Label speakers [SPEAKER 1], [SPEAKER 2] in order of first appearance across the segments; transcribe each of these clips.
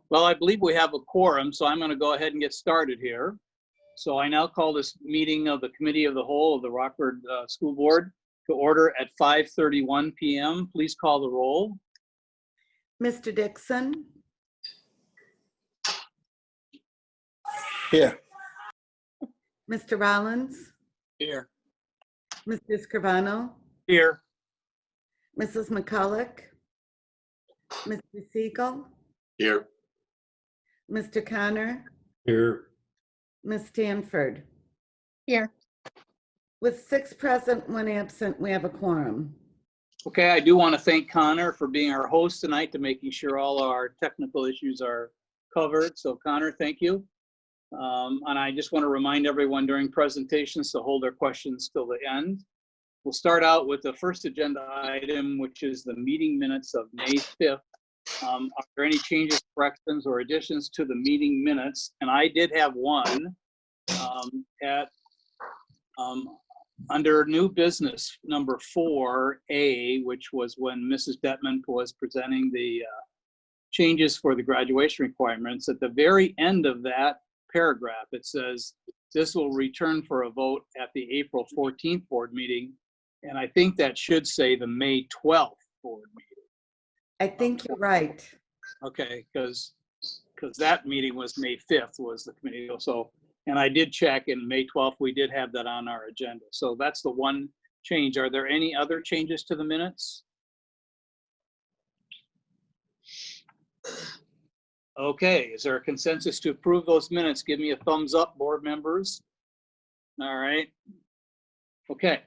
[SPEAKER 1] Well, I believe we have a quorum, so I'm going to go ahead and get started here. So I now call this meeting of the Committee of the Whole of the Rockford School Board to order at 5:31 p.m. Please call the roll.
[SPEAKER 2] Mr. Dixon,
[SPEAKER 3] Here.
[SPEAKER 2] Mr. Rollins,
[SPEAKER 1] Here.
[SPEAKER 2] Mr. Scrivano,
[SPEAKER 1] Here.
[SPEAKER 2] Mrs. McCulloch, Mr. Siegel,
[SPEAKER 3] Here.
[SPEAKER 2] Mr. Connor,
[SPEAKER 3] Here.
[SPEAKER 2] Ms. Stanford.
[SPEAKER 4] Here.
[SPEAKER 2] With 6 present, 1 absent, we have a quorum.
[SPEAKER 1] Okay, I do want to thank Connor for being our host tonight to making sure all our technical issues are covered. So Connor, thank you. And I just want to remind everyone during presentations to hold their questions till the end. We'll start out with the first agenda item, which is the meeting minutes of May 5th. Are there any changes, corrections, or additions to the meeting minutes? And I did have one under new business number 4A, which was when Mrs. Detman was presenting the changes for the graduation requirements. At the very end of that paragraph, it says, this will return for a vote at the April 14th board meeting. And I think that should say the May 12th board meeting.
[SPEAKER 2] I think you're right.
[SPEAKER 1] Okay, because that meeting was May 5th was the committee. So, and I did check, and May 12th, we did have that on our agenda. So that's the one change. Are there any other changes to the minutes? Okay, is there a consensus to approve those minutes? Give me a thumbs up, board members. All right. Okay.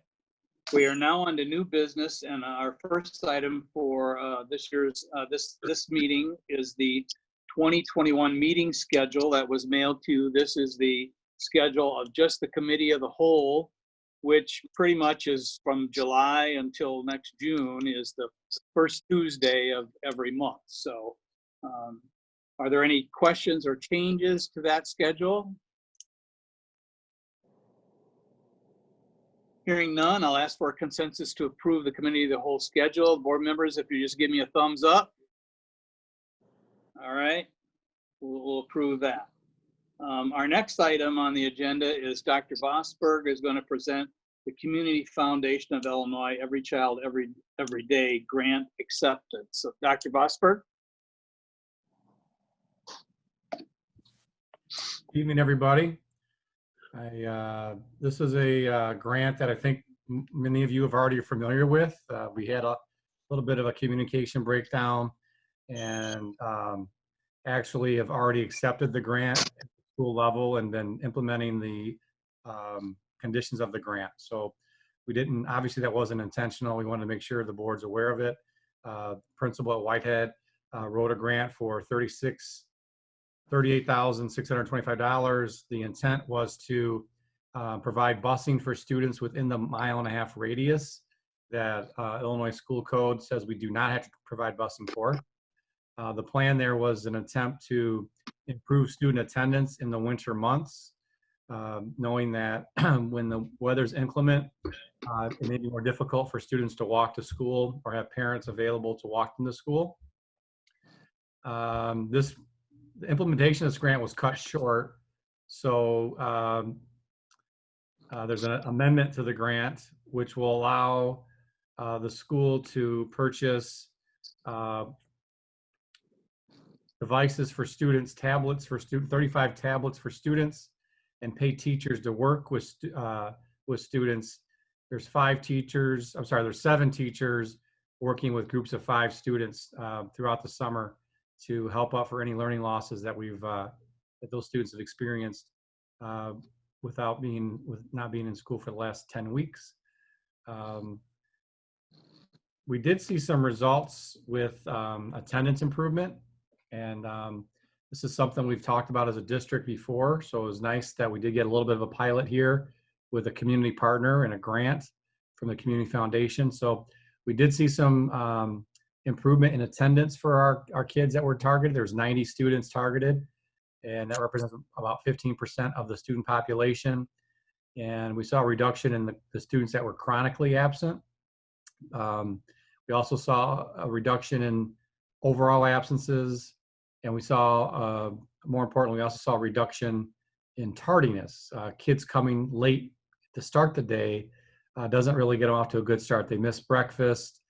[SPEAKER 1] We are now on to new business, and our first item for this year's this meeting is the 2021 meeting schedule that was mailed to you. This is the schedule of just the Committee of the Whole, which pretty much is from July until next June, is the first Tuesday of every month. So are there any questions or changes to that schedule? Hearing none, I'll ask for a consensus to approve the Committee of the Whole schedule. Board members, if you just give me a thumbs up. All right, we'll approve that. Our next item on the agenda is Dr. Vosberg is going to present the Community Foundation of Illinois Every Child, Every Day grant acceptance. So Dr. Vosberg.
[SPEAKER 5] Good evening, everybody. This is a grant that I think many of you have already familiar with. We had a little bit of a communication breakdown and actually have already accepted the grant at the school level and been implementing the conditions of the grant. So we didn't, obviously that wasn't intentional. We wanted to make sure the board's aware of it. Principal at Whitehead wrote a grant for $38,625. The intent was to provide busing for students within the 1.5 mile radius that Illinois School Code says we do not have to provide busing for. The plan there was an attempt to improve student attendance in the winter months, knowing that when the weather's inclement, it may be more difficult for students to walk to school or have parents available to walk them to school. The implementation of this grant was cut short, so there's an amendment to the grant which will allow the school to purchase devices for students, tablets for students, 35 tablets for students, and pay teachers to work with students. There's 7 teachers working with groups of 5 students throughout the summer to help out for any learning losses that that those students have experienced with not being in school for the last 10 weeks. We did see some results with attendance improvement, and this is something we've talked about as a district before, so it was nice that we did get a little bit of a pilot here with a community partner and a grant from the Community Foundation. So we did see some improvement in attendance for our kids that were targeted. There's 90 students targeted, and that represents about 15% of the student population. And we saw a reduction in the students that were chronically absent. We also saw a reduction in overall absences, And we saw, more importantly, we also saw a reduction in tardiness. Kids coming late to start the day doesn't really get them off to a good start. They miss breakfast,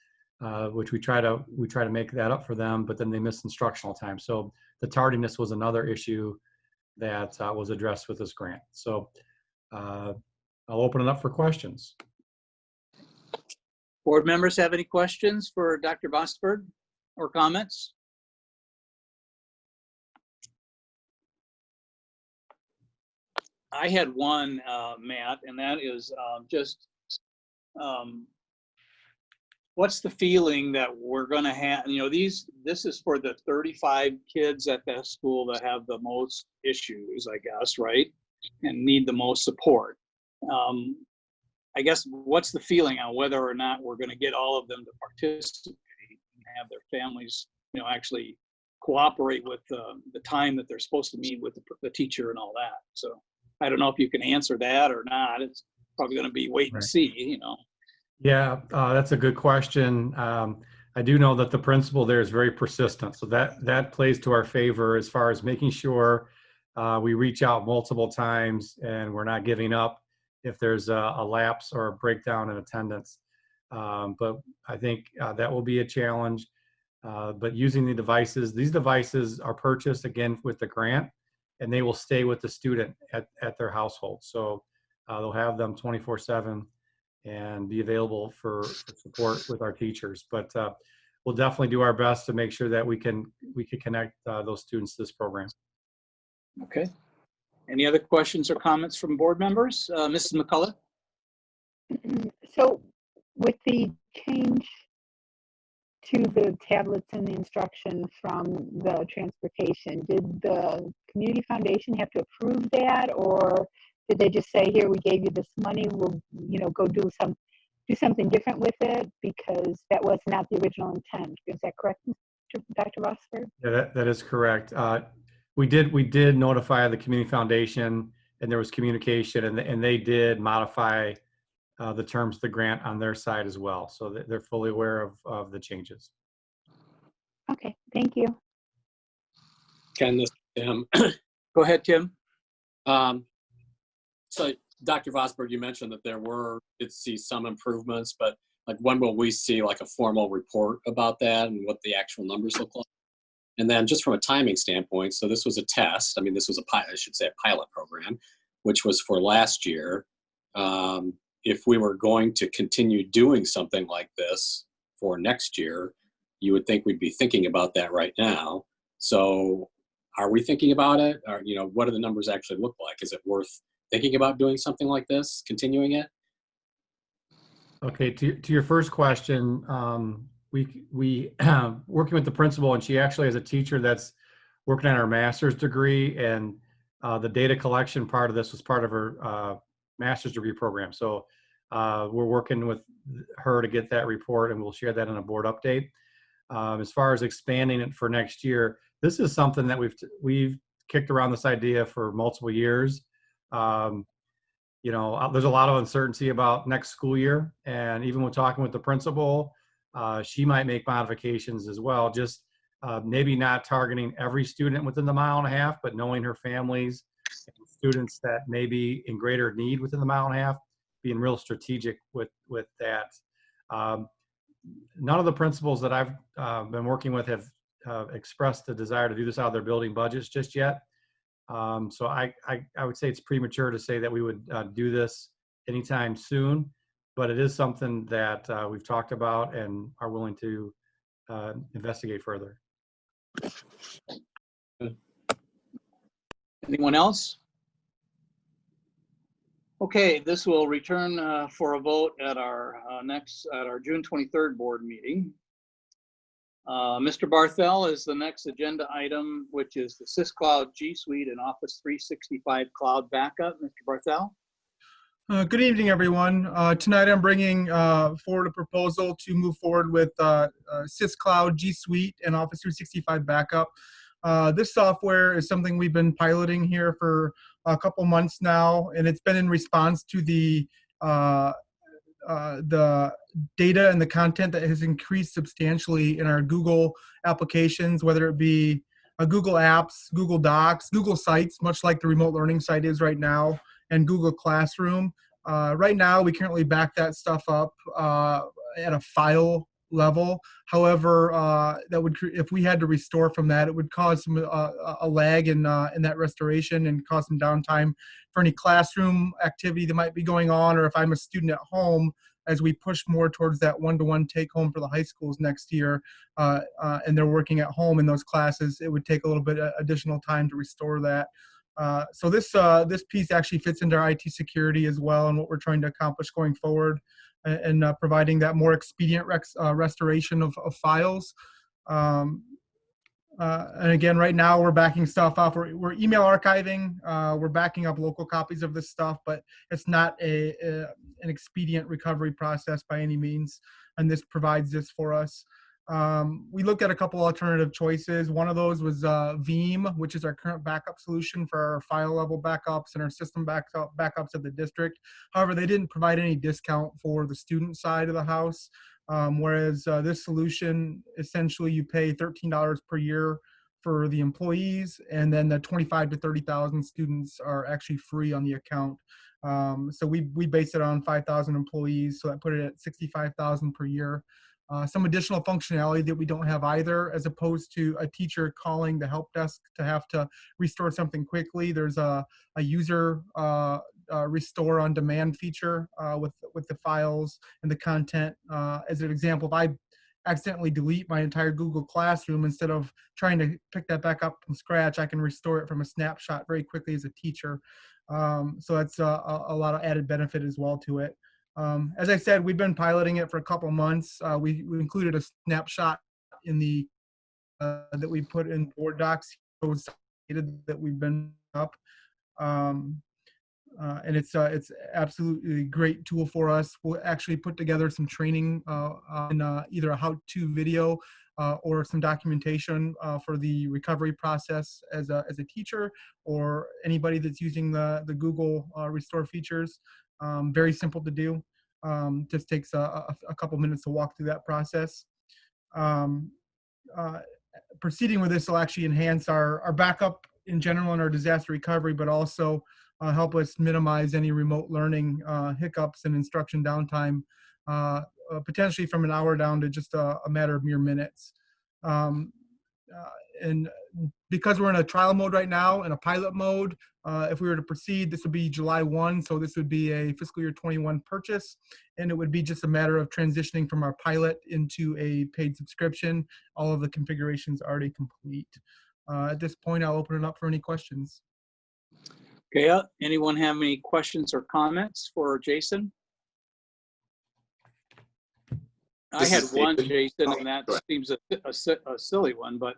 [SPEAKER 5] which we try to make that up for them, but then they miss instructional time. So the tardiness was another issue that was addressed with this grant. So I'll open it up for questions.
[SPEAKER 1] Board members have any questions for Dr. Vosberg or comments? I had one, Matt, and that is what's the feeling that we're going to have? You know, this is for the 35 kids at that school that have the most issues, I guess, right? And need the most support. I guess what's the feeling on whether or not we're going to get all of them to participate and have their families, you know, actually cooperate with the time that they're supposed to meet with the teacher and all that. So I don't know if you can answer that or not. It's probably going to be wait and see, you know. Yeah,
[SPEAKER 5] that's a good question. I do know that the principal there is very persistent. So that plays to our favor as far as making sure we reach out multiple times and we're not giving up if there's a lapse or a breakdown in attendance. But I think that will be a challenge. But using the devices, these devices are purchased again with the grant, and they will stay with the student at their household. So they'll have them 24/7 and be available for support with our teachers. But we'll definitely do our best to make sure that we can connect those students to this program.
[SPEAKER 1] Okay. Any other questions or comments from board members? Mrs. McCullough?
[SPEAKER 3] So with the change to the tablets and the instruction from the transportation, did the community foundation have to approve that, or did they just say, here, we gave you this money, we'll, you know, go do something different with it, because that was not the original intent? Is that correct, Dr. Rossford?
[SPEAKER 5] Yeah, that is correct. We did notify the community foundation, and there was communication, and they did modify the terms of the grant on their side as well. So they're fully aware of the changes.
[SPEAKER 3] Okay, thank you.
[SPEAKER 4] Ken, this is Tim.
[SPEAKER 1] Go ahead, Tim.
[SPEAKER 4] So Dr. Vosberg, you mentioned that did see some improvements, but like when will we see like a formal report about that and what the actual numbers look like? And then just from a timing standpoint, so this was a test. I mean, this was I should say a pilot program, which was for last year. If we were going to continue doing something like this for next year, you would think we'd be thinking about that right now. So are we thinking about it? Or, you know, what do the numbers actually look like? Is it worth thinking about doing something like this, continuing it?
[SPEAKER 5] Okay, to your first question, we working with the principal, and she actually has a teacher that's working on her master's degree, and the data collection part of this was part of her master's degree program. So we're working with her to get that report, and we'll share that in a board update. As far as expanding it for next year, this is something that we've kicked around this idea for multiple years. You know, there's a lot of uncertainty about next school year, and even when talking with the principal, she might make modifications as well. Just maybe not targeting every student within the 1.5 miles, but knowing her families and students that may be in greater need within the 1.5 miles, being real strategic with that. None of the principals that I've been working with have expressed the desire to do this out of their building budgets just yet. So I would say it's premature to say that we would do this anytime soon, but it is something that we've talked about and are willing to investigate further.
[SPEAKER 1] Anyone else? Okay, this will return for a vote at our June 23rd board meeting. Mr. Barthel is the next agenda item, which is the SysCloud G Suite and Office 365 Cloud Backup. Mr. Barthel?
[SPEAKER 6] Good evening, everyone. Tonight I'm bringing forward a proposal to move forward with SysCloud G Suite and Office 365 Backup. This software is something we've been piloting here for a couple months now, and it's been in response to the data and the content that has increased substantially in our Google applications, whether it be Google Apps, Google Docs, Google Sites, much like the remote learning site is right now, and Google Classroom. Right now, we currently back that stuff up at a file level. However, if we had to restore from that, it would cause some a lag in that restoration and cause some downtime for any classroom activity that might be going on, or if I'm a student at home, as we push more towards that one-to-one take-home for the high schools next year, and they're working at home in those classes, it would take a little bit additional time to restore that. So this piece actually fits into our IT security as well, and what we're trying to accomplish going forward, and providing that more expedient restoration of files. And again, right now we're backing stuff up. We're email archiving. We're backing up local copies of this stuff, but it's not an expedient recovery process by any means. And this provides this for us. We looked at a couple alternative choices. One of those was Veeam, which is our current backup solution for our file level backups and our system backups of the district. However, they didn't provide any discount for the student side of the house. Whereas this solution, essentially you pay $13 per year for the employees, and then the 25 to 30,000 students are actually free on the account. So we base it on 5,000 employees, so that put it at 65,000 per year. Some additional functionality that we don't have either, as opposed to a teacher calling the help desk to have to restore something quickly. There's a user restore on demand feature with the files and the content. As an example, if I accidentally delete my entire Google Classroom, instead of trying to pick that back up from scratch, I can restore it from a snapshot very quickly as a teacher. So that's a lot of added benefit as well to it. As I said, we've been piloting it for a couple months. We included a snapshot in the that we put in board docs that we've been up. And it's absolutely a great tool for us. We'll actually put together some training in either a how-to video or some documentation for the recovery process as a teacher or anybody that's using the Google Restore features. Very simple to do. Just takes a couple minutes to walk through that process. Proceeding with this will actually enhance our backup in general and our disaster recovery, but also help us minimize any remote learning hiccups and instruction downtime, potentially from an hour down to just a matter of mere minutes. And because we're in a trial mode right now, in a pilot mode, if we were to proceed, this would be July 1, so this would be a fiscal year 21 purchase, and it would be just a matter of transitioning from our pilot into a paid subscription. All of the configurations are already complete. At this point, I'll open it up for any questions.
[SPEAKER 1] Okay, anyone have any questions or comments for Jason? I had one, Jason, and that seems a silly one, but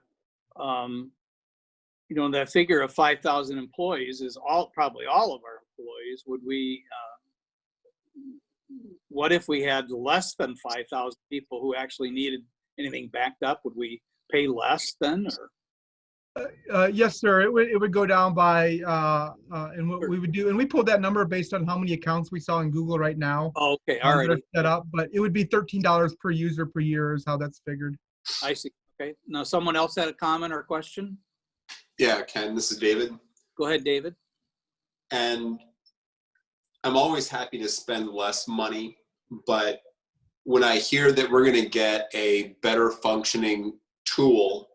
[SPEAKER 1] you know, that figure of 5,000 employees is probably all of our employees. Would we, what if we had less than 5,000 people who actually needed anything backed up? Would we pay less then, or?
[SPEAKER 6] Yes, sir. It would go down by, and what we would do, and we pulled that number based on how many accounts we saw in Google right now.
[SPEAKER 1] Oh, okay, all right.
[SPEAKER 6] Set up, but it would be $13 per user per year is how that's figured.
[SPEAKER 1] I see. Okay. Now, someone else had a comment or question?
[SPEAKER 7] Yeah, Ken, this is David.
[SPEAKER 1] Go ahead, David.
[SPEAKER 7] And I'm always happy to spend less money, but when I hear that we're going to get a better functioning tool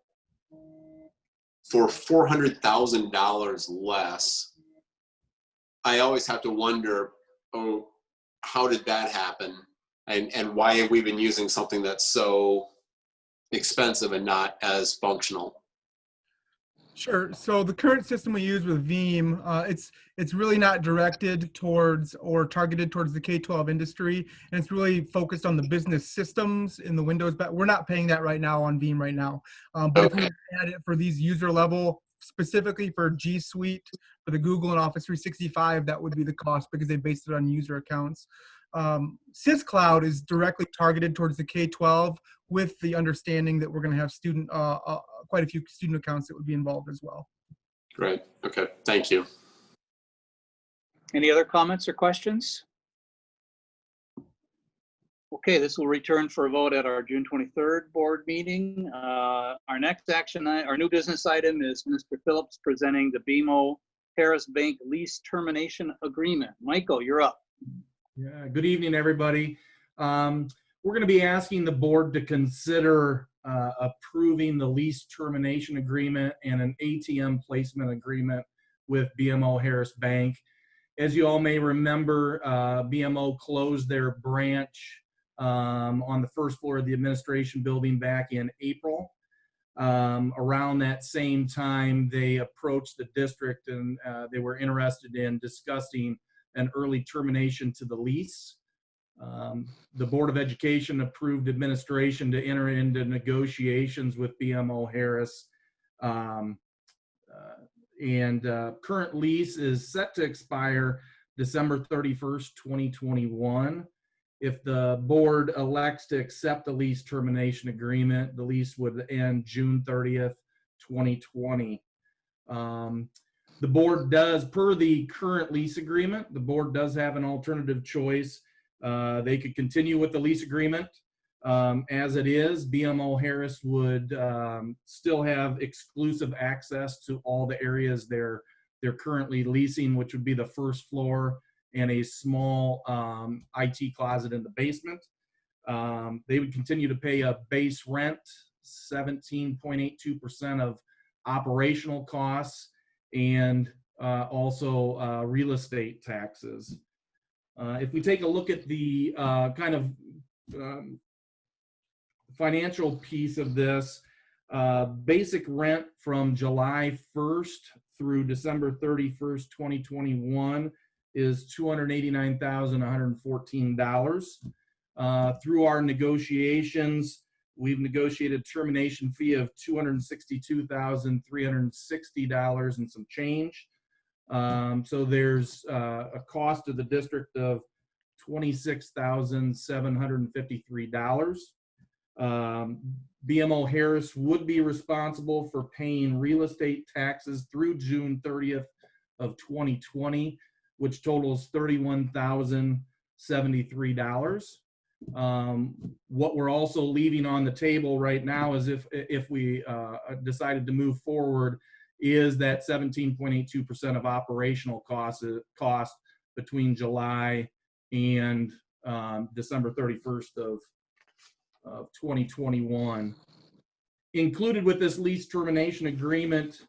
[SPEAKER 7] for $400,000 less, I always have to wonder, oh, how did that happen? And why have we been using something that's so expensive and not as functional?
[SPEAKER 6] Sure. So the current system we use with Veeam, it's really not directed towards or targeted towards the K-12 industry, and it's really focused on the business systems in the Windows. But we're not paying that right now on Veeam right now. But if we had it for these user level, specifically for G Suite, for the Google and Office 365, that would be the cost because they based it on user accounts. SysCloud is directly targeted towards the K-12 with the understanding that we're going to have quite a few student accounts that would be involved as well.
[SPEAKER 7] Great. Okay. Thank you.
[SPEAKER 1] Any other comments or questions? Okay, this will return for a vote at our June 23rd board meeting. Our next action, our new business item is Mr. Phillips presenting the BMO Harris Bank lease termination agreement. Michael, you're up.
[SPEAKER 8] Yeah, good evening, everybody. We're going to be asking the board to consider approving the lease termination agreement and an ATM placement agreement with BMO Harris Bank. As you all may remember, BMO closed their branch on the first floor of the administration building back in April. Around that same time, they approached the district and they were interested in discussing an early termination to the lease. The Board of Education approved administration to enter into negotiations with BMO Harris. Current lease is set to expire December 31st, 2021. If the board elects to accept the lease termination agreement, the lease would end June 30th, 2020. The board does, per the current lease agreement, the board does have an alternative choice. They could continue with the lease agreement as it is. BMO Harris would still have exclusive access to all the areas they're currently leasing, which would be the first floor and a small IT closet in the basement. They would continue to pay a base rent, 17.82% of operational costs, and also real estate taxes. If we take a look at the kind of financial piece of this, basic rent from July 1st through December 31st, 2021 is $289,114. Through our negotiations, we've negotiated termination fee of $262,360 and some change. So there's a cost to the district of $26,753. BMO Harris would be responsible for paying real estate taxes through June 30th of 2020, which totals $31,073. What we're also leaving on the table right now is if we decided to move forward is that 17.82% of operational cost between July and December 31st of 2021. Included with this lease termination agreement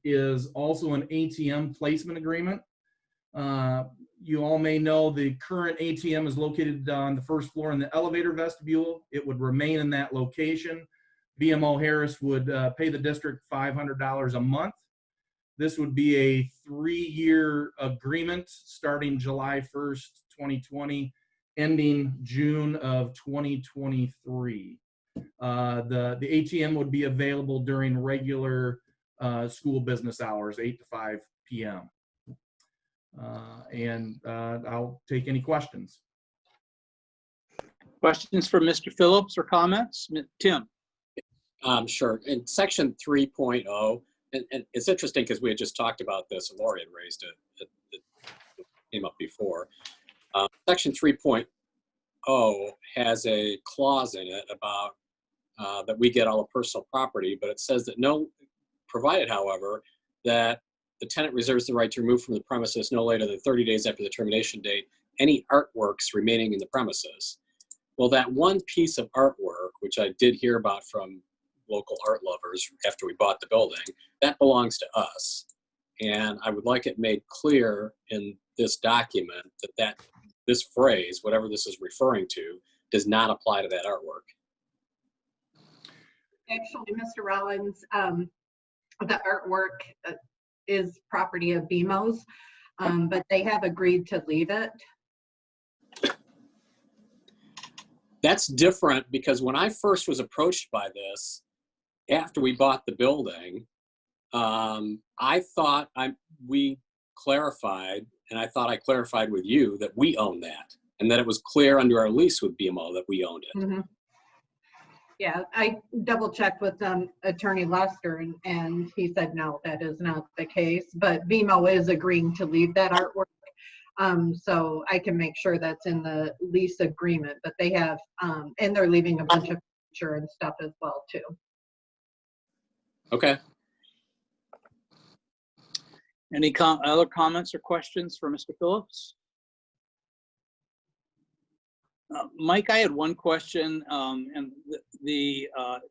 [SPEAKER 8] is also an ATM placement agreement. You all may know the current ATM is located on the first floor in the elevator vestibule. It would remain in that location. BMO Harris would pay the district $500 a month. This would be a 3-year agreement starting July 1st, 2020, ending June of 2023. The ATM would be available during regular school business hours, 8 to 5 p.m. I'll take any questions.
[SPEAKER 1] Questions for Mr. Phillips or comments? Tim?
[SPEAKER 4] Sure. In section 3.0, and it's interesting because we had just talked about this, and Lori had raised it. It came up before. Section 3.0 has a clause in it about that we get all the personal property, but it says that provided, however, that the tenant reserves the right to remove from the premises no later than 30 days after the termination date any artworks remaining in the premises. Well, that one piece of artwork, which I did hear about from local art lovers after we bought the building, that belongs to us. And I would like it made clear in this document that this phrase, whatever this is referring to, does not apply to that artwork.
[SPEAKER 9] Actually, Mr. Rollins, the artwork is property of BMO's, but they have agreed to leave it.
[SPEAKER 4] That's different because when I first was approached by this, after we bought the building, I thought we clarified, and I thought I clarified with you that we own that, and that it was clear under our lease with BMO that we owned it.
[SPEAKER 9] Mm-hmm. Yeah, I double checked with Attorney Lester, and he said no, that is not the case. But BMO is agreeing to leave that artwork. So I can make sure that's in the lease agreement, but they have, and they're leaving a bunch of furniture and stuff as well too.
[SPEAKER 4] Okay.
[SPEAKER 1] Any other comments or questions for Mr. Phillips? Mike, I had one question, and the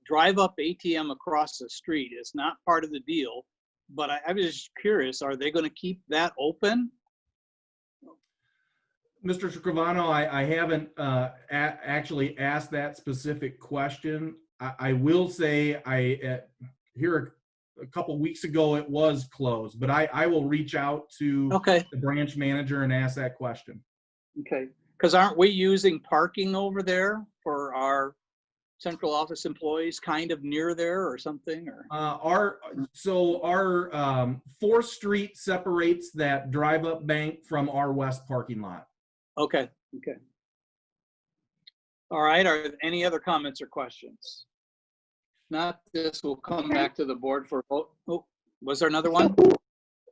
[SPEAKER 1] drive-up ATM across the street is not part of the deal, but I was just curious, are they going to keep that open?
[SPEAKER 8] Mr. Scrivano, I haven't actually asked that specific question. I will say here a couple weeks ago it was closed, but I will reach out to
[SPEAKER 1] Okay,
[SPEAKER 8] the branch manager and ask that question.
[SPEAKER 1] okay. Because aren't we using parking over there for our central office employees, kind of near there or something? Or
[SPEAKER 8] Our 4th Street separates that drive-up bank from our west parking lot.
[SPEAKER 1] okay, okay. All right. Are there any other comments or questions? Not this will come back to the board for vote. Oh, was there another one?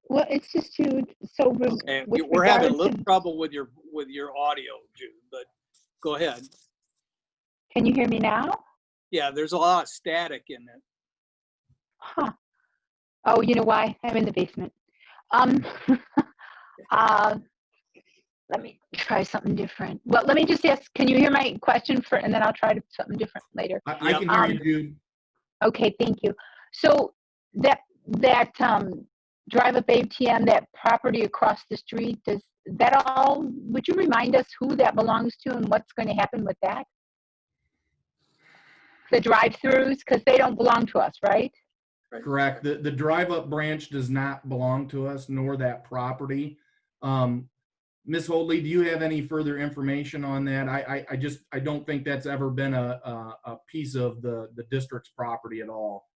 [SPEAKER 3] Well, it's just to, so
[SPEAKER 1] Okay,
[SPEAKER 3] with
[SPEAKER 1] we're having a
[SPEAKER 3] regard
[SPEAKER 1] little
[SPEAKER 3] to,
[SPEAKER 1] trouble with your audio, Jude, but go ahead.
[SPEAKER 3] can you hear me now?
[SPEAKER 1] Yeah, there's a lot of static in it.
[SPEAKER 3] Huh. Oh, you know why? I'm in the basement. Let me try something different. Well, let me just ask, can you hear my question for, and then I'll try something different later.
[SPEAKER 8] I can hear you, Jude.
[SPEAKER 3] Okay, thank you. So that drive-up ATM, that property across the street, does that all, would you remind us who that belongs to and what's going to happen with that? The drive-throughs, because they don't belong to us, right?
[SPEAKER 8] Correct. The drive-up branch does not belong to us, nor that property. Ms. Holdley, do you have any further information on that? I don't think that's ever been a piece of the district's property at all.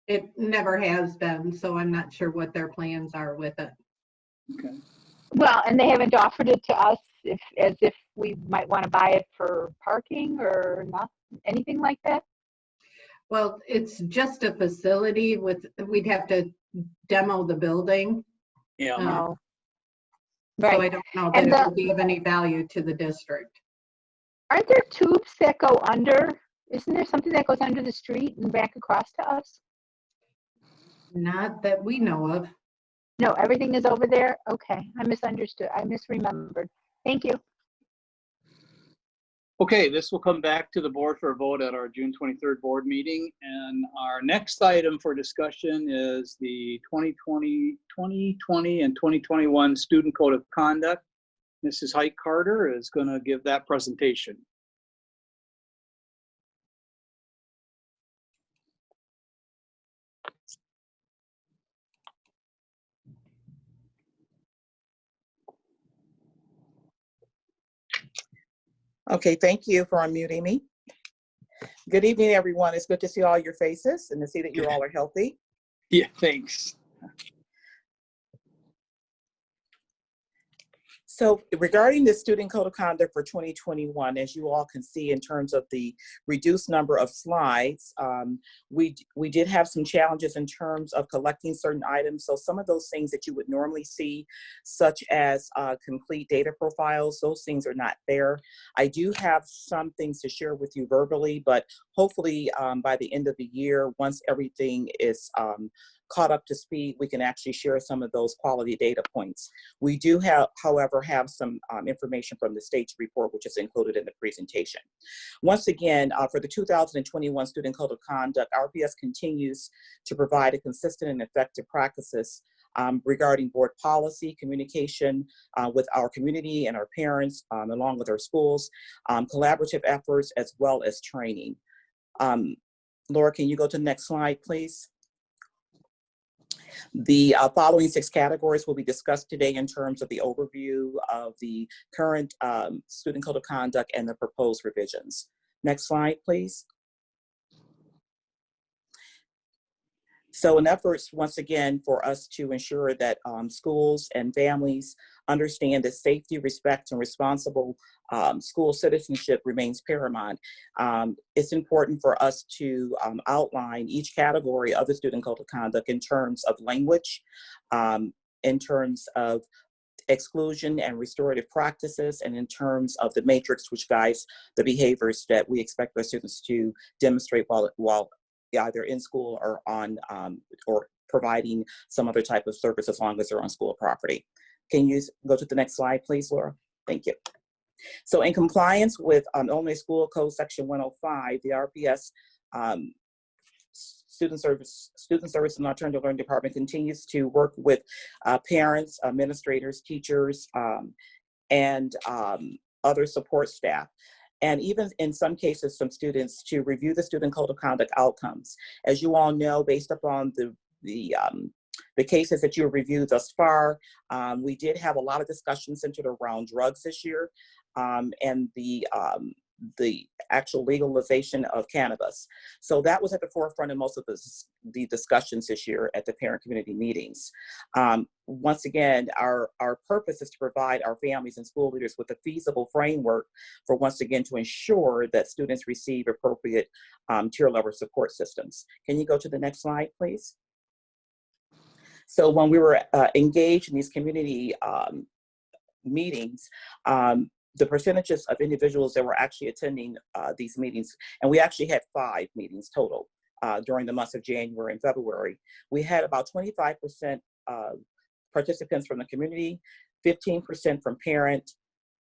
[SPEAKER 9] It never has been, so I'm not sure what their plans are with it.
[SPEAKER 1] Okay.
[SPEAKER 3] Well, and they haven't offered it to us as if we might want to buy it for parking or not, anything like that?
[SPEAKER 9] Well, it's just a facility we'd have to demo the building.
[SPEAKER 1] Yeah.
[SPEAKER 3] No.
[SPEAKER 9] So I
[SPEAKER 3] Right.
[SPEAKER 9] don't know that
[SPEAKER 3] And
[SPEAKER 9] it would be of any value to the district.
[SPEAKER 3] Aren't there tubes that go under? Isn't there something that goes under the street and back across to us?
[SPEAKER 9] Not that we know of.
[SPEAKER 3] No, everything is over there? Okay, I misunderstood. I misremembered. Thank you.
[SPEAKER 1] Okay, this will come back to the board for a vote at our June 23rd board meeting. And our next item for discussion is the 2020 and 2021 Student Code of Conduct. Mrs. Height Carter is going to give that presentation.
[SPEAKER 10] Okay, thank you for unmuting me. Good evening, everyone. It's good to see all your faces and to see that you all are healthy.
[SPEAKER 1] Yeah, thanks.
[SPEAKER 10] So regarding the Student Code of Conduct for 2021, as you all can see in terms of the reduced number of slides, we did have some challenges in terms of collecting certain items. So some of those things that you would normally see, such as complete data profiles, those things are not there. I do have some things to share with you verbally, but hopefully by the end of the year, once everything is caught up to speed, we can actually share some of those quality data points. We do have, however, have some information from the state's report, which is included in the presentation. Once again, for the 2021 Student Code of Conduct, RPS continues to provide a consistent and effective practices regarding board policy, communication with our community and our parents, along with our schools, collaborative efforts, as well as training. Laura, can you go to the next slide, please? The following 6 categories will be discussed today in terms of the overview of the current Student Code of Conduct and the proposed revisions. Next slide, please. So in efforts, once again, for us to ensure that schools and families understand that safety, respect, and responsible school citizenship remains paramount, it's important for us to outline each category of the Student Code of Conduct in terms of language, in terms of exclusion and restorative practices, and in terms of the matrix which guides the behaviors that we expect our students to demonstrate while either in school or on or providing some other type of service as long as they're on school property. Can you go to the next slide, please, Laura? Thank you. So in compliance with Illinois School Code Section 105, the RPS Student Service and Alternative Learning Department continues to work with parents, administrators, teachers, and other support staff, and even in some cases, some students, to review the student code of conduct outcomes. As you all know, based upon the cases that you have reviewed thus far, we did have a lot of discussion centered around drugs this year, and the actual legalization of cannabis. So that was at the forefront of most of the discussions this year at the parent community meetings. Once again, our purpose is to provide our families and school leaders with a feasible framework for, once again, to ensure that students receive appropriate tier level support systems. Can you go to the next slide, please? So when we were engaged in these community meetings, the percentages of individuals that were actually attending these meetings, and we actually had 5 meetings total during the months of January and February. We had about 25% participants from the community, 15% from parent,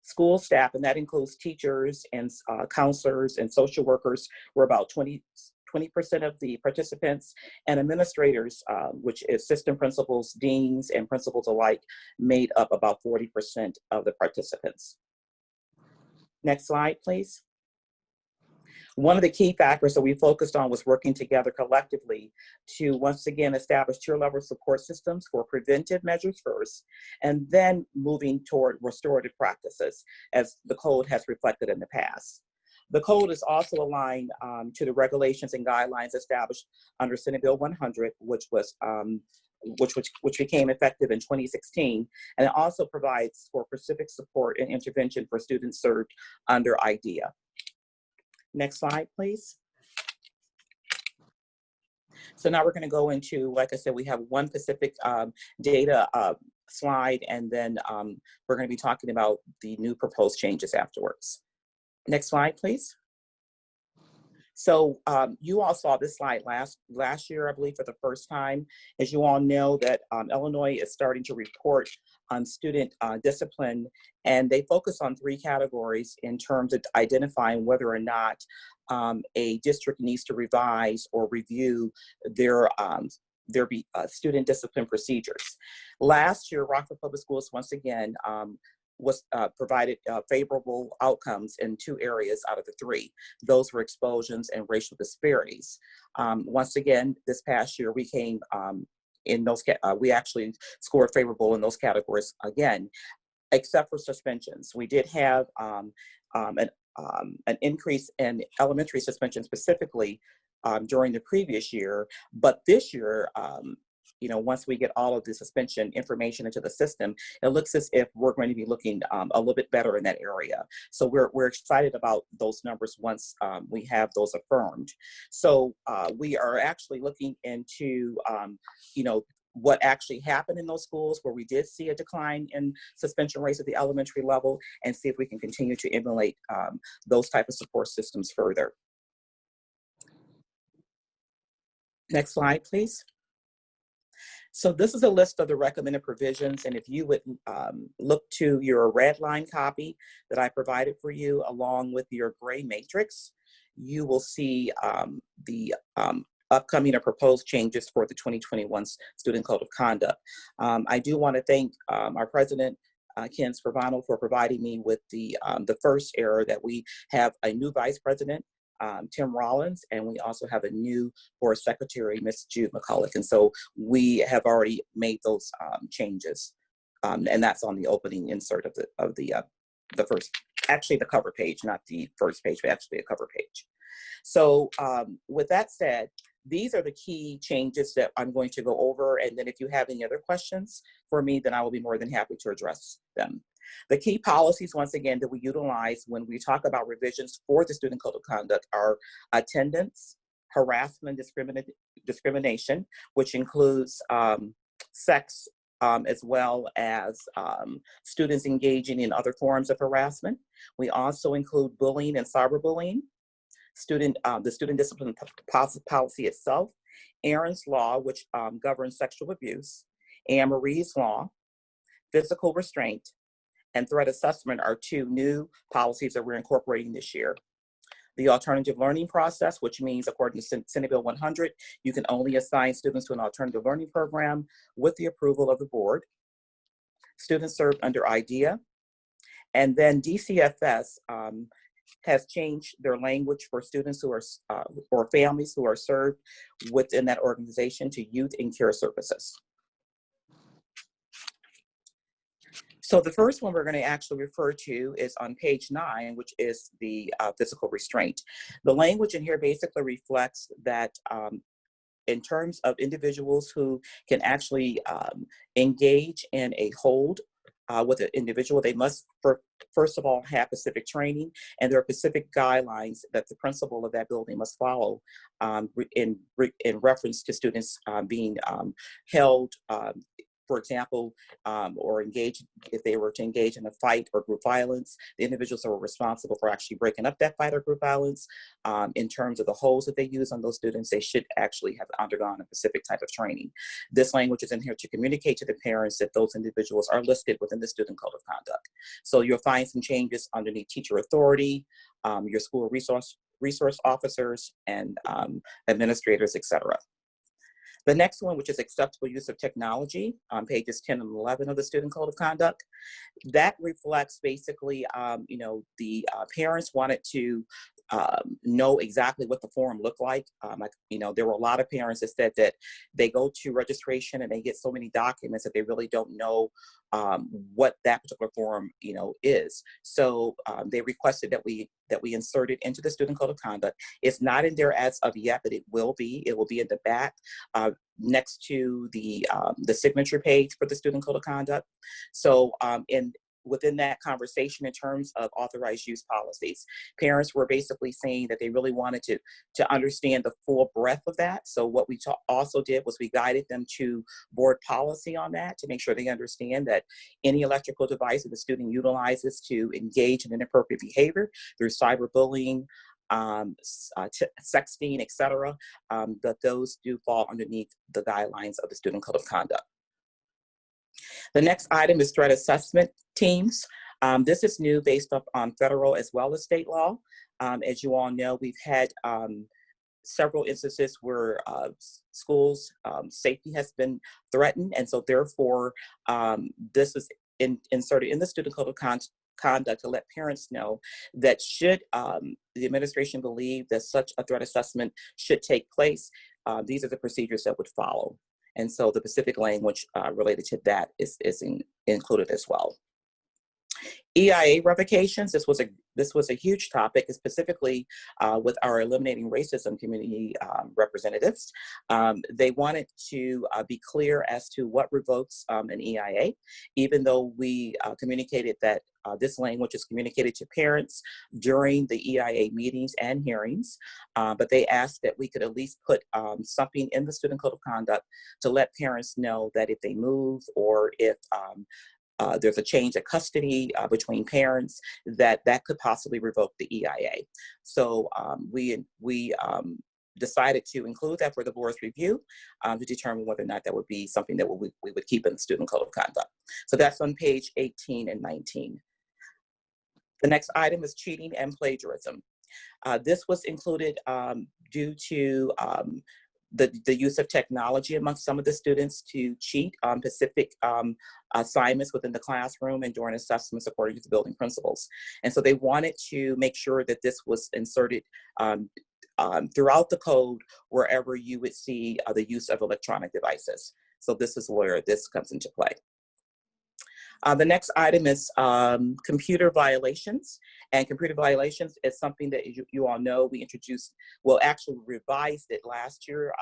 [SPEAKER 10] school staff, and that includes teachers and counselors and social workers were about 20% of the participants, and administrators, which is assistant principals, deans, and principals alike, made up about 40% of the participants. Next slide, please. One of the key factors that we focused on was working together collectively to, once again, establish tier level support systems for preventive measures first, and then moving toward restorative practices, as the code has reflected in the past. The code is also aligned to the regulations and guidelines established under Senate Bill 100, which became effective in 2016, and it also provides for specific support and intervention for students served under IDEA. Next slide, please. So now we're going to go into, like I said, we have one specific data slide, and then we're going to be talking about the new proposed changes afterwards. Next slide, please. So you all saw this slide last year, I believe, for the first time. As you all know, that Illinois is starting to report on student discipline, and they focus on 3 categories in terms of identifying whether or not a district needs to revise or review their student discipline procedures. Last year, Rockford Public Schools, once again, provided favorable outcomes in 2 areas out of the 3. Those were expulsions and racial disparities. Once again, this past year, we came in those, we actually scored favorable in those categories again, except for suspensions. We did have an increase in elementary suspension specifically during the previous year, but this year, you know, once we get all of the suspension information into the system, it looks as if we're going to be looking a little bit better in that area. So we're excited about those numbers once we have those affirmed. So we are actually looking into, you know, what actually happened in those schools where we did see a decline in suspension rates at the elementary level, and see if we can continue to emulate those type of support systems further. Next slide, please. So this is a list of the recommended provisions, and if you would look to your red line copy that I provided for you along with your gray matrix, you will see the upcoming or proposed changes for the 2021 Student Code of Conduct. I do want to thank our president, Ken Scrivano, for providing me with the first error that we have a new vice president, Tim Rollins, and we also have a new board secretary, Ms. Jude McCulloch. And so we have already made those changes, and that's on the opening insert of the first, actually the cover page, not the first page, but actually a cover page. So with that said, these are the key changes that I'm going to go over, and then if you have any other questions for me, then I will be more than happy to address them. The key policies, once again, that we utilize when we talk about revisions for the Student Code of Conduct are attendance, harassment, discrimination, which includes sex as well as students engaging in other forms of harassment. We also include bullying and cyberbullying, the student discipline policy itself, Aaron's Law, which governs sexual abuse, Anne Marie's Law, physical restraint, and threat assessment are 2 new policies that we're incorporating this year. The alternative learning process, which means according to Senate Bill 100, you can only assign students to an alternative learning program with the approval of the board. Students served under IDEA. And then DCFS has changed their language for students who are, or families who are served within that organization to youth and care services. So the first one we're going to actually refer to is on page 9, which is the physical restraint. The language in here basically reflects that in terms of individuals who can actually engage in a hold with an individual, they must first of all have specific training, and there are specific guidelines that the principal of that building must follow in reference to students being held, for example, or engage, if they were to engage in a fight or group violence, the individuals who are responsible for actually breaking up that fight or group violence, in terms of the holds that they use on those students, they should actually have undergone a specific type of training. This language is in here to communicate to the parents that those individuals are listed within the student code of conduct. So you'll find some changes underneath teacher authority, your school resource officers, and administrators, etc. The next one, which is acceptable use of technology, on pages 10 and 11 of the Student Code of Conduct, that reflects basically, the parents wanted to know exactly what the form looked like. There were a lot of parents that said that they go to registration and they get so many documents that they really don't know what that particular form, is. So they requested that we insert it into the Student Code of Conduct. It's not in there as of yet, but it will be. It will be in the back next to the signature page for the Student Code of Conduct. So within that conversation in terms of authorized use policies, parents were basically saying that they really wanted to understand the full breadth of that. So what we also did was we guided them to board policy on that to make sure they understand that any electrical device that the student utilizes to engage in inappropriate behavior through cyberbullying, sexting, etc., that those do fall underneath the guidelines of the Student Code of Conduct. The next item is threat assessment teams. This is new based on federal as well as state law. As you all know, we've had several instances where schools' safety has been threatened, and so therefore this is inserted in the Student Code of Conduct to let parents know that should the administration believe that such a threat assessment should take place, these are the procedures that would follow. And so the specific language related to that is included as well. EIA revocations, this was a huge topic, specifically with our Eliminating Racism community representatives. They wanted to be clear as to what revokes an EIA, even though we communicated that this language is communicated to parents during the EIA meetings and hearings, but they asked that we could at least put something in the Student Code of Conduct to let parents know that if they move or if there's a change of custody between parents, that could possibly revoke the EIA. So we decided to include that for the board's review to determine whether or not that would be something that we would keep in the Student Code of Conduct. So that's on page 18 and 19. The next item is cheating and plagiarism. This was included due to the use of technology amongst some of the students to cheat on specific assignments within the classroom and during assessments according to the building principals. And so they wanted to make sure that this was inserted throughout the code wherever you would see the use of electronic devices. So this is where this comes into play. The next item is computer violations. And computer violations is something that you all know we introduced, well, actually revised it last year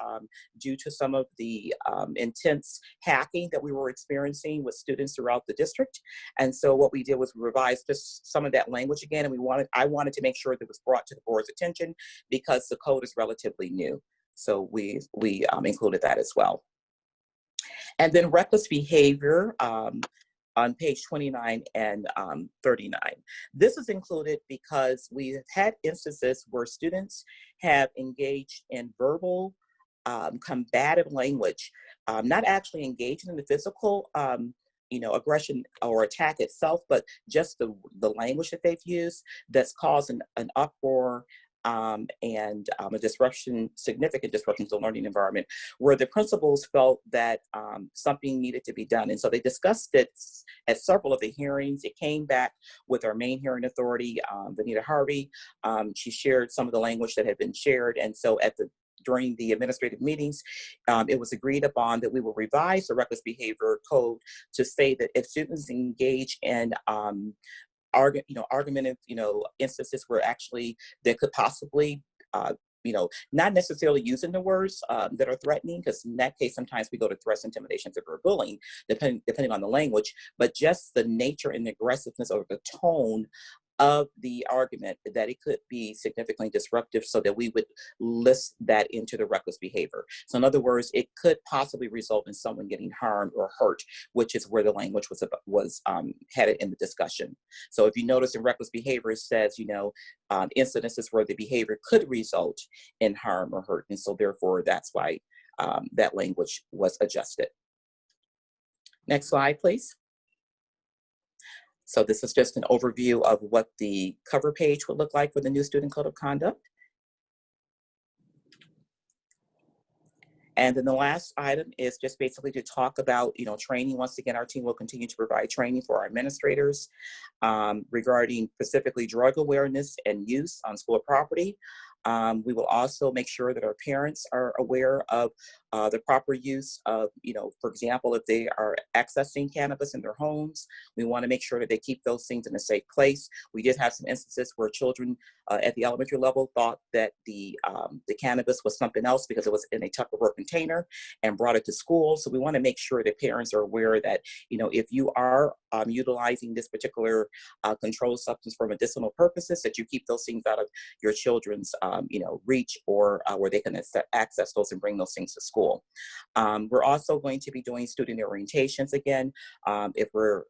[SPEAKER 10] due to some of the intense hacking that we were experiencing with students throughout the district. And so what we did was revise just some of that language again, and I wanted to make sure that it was brought to the board's attention because the code is relatively new. So we included that as well. And then reckless behavior on page 29 and 39. This is included because we have had instances where students have engaged in verbal combative language, not actually engaging in the physical aggression or attack itself, but just the language that they've used that's caused an uproar and a disruption, significant disruption to the learning environment, where the principals felt that something needed to be done. And so they discussed it at several of the hearings. It came back with our main hearing authority, Vanita Harvey. She shared some of the language that had been shared. And so during the administrative meetings, it was agreed upon that we will revise the reckless behavior code to say that if students engage in argumentative, instances where actually they could possibly, not necessarily using the words that are threatening, because in that case, sometimes we go to threats, intimidations, or bullying, depending on the language, but just the nature and the aggressiveness or the tone of the argument, that it could be significantly disruptive, so that we would list that into the reckless behavior. So in other words, it could possibly result in someone getting harmed or hurt, which is where the language was headed in the discussion. So if you notice in reckless behavior, it says, incidences where the behavior could result in harm or hurt. And so therefore, that's why that language was adjusted. Next slide, please. So this is just an overview of what the cover page would look like for the new Student Code of Conduct. And then the last item is just basically to talk about, training. Once again, our team will continue to provide training for our administrators regarding specifically drug awareness and use on school property. We will also make sure that our parents are aware of the proper use of, for example, if they are accessing cannabis in their homes, we want to make sure that they keep those things in a safe place. We did have some instances where children at the elementary level thought that the cannabis was something else because it was in a Tupperware container and brought it to school. So we want to make sure that parents are aware that, if you are utilizing this particular controlled substance for medicinal purposes, that you keep those things out of your children's reach, or where they can access those and bring those things to school. We're also going to be doing student orientations again. If we're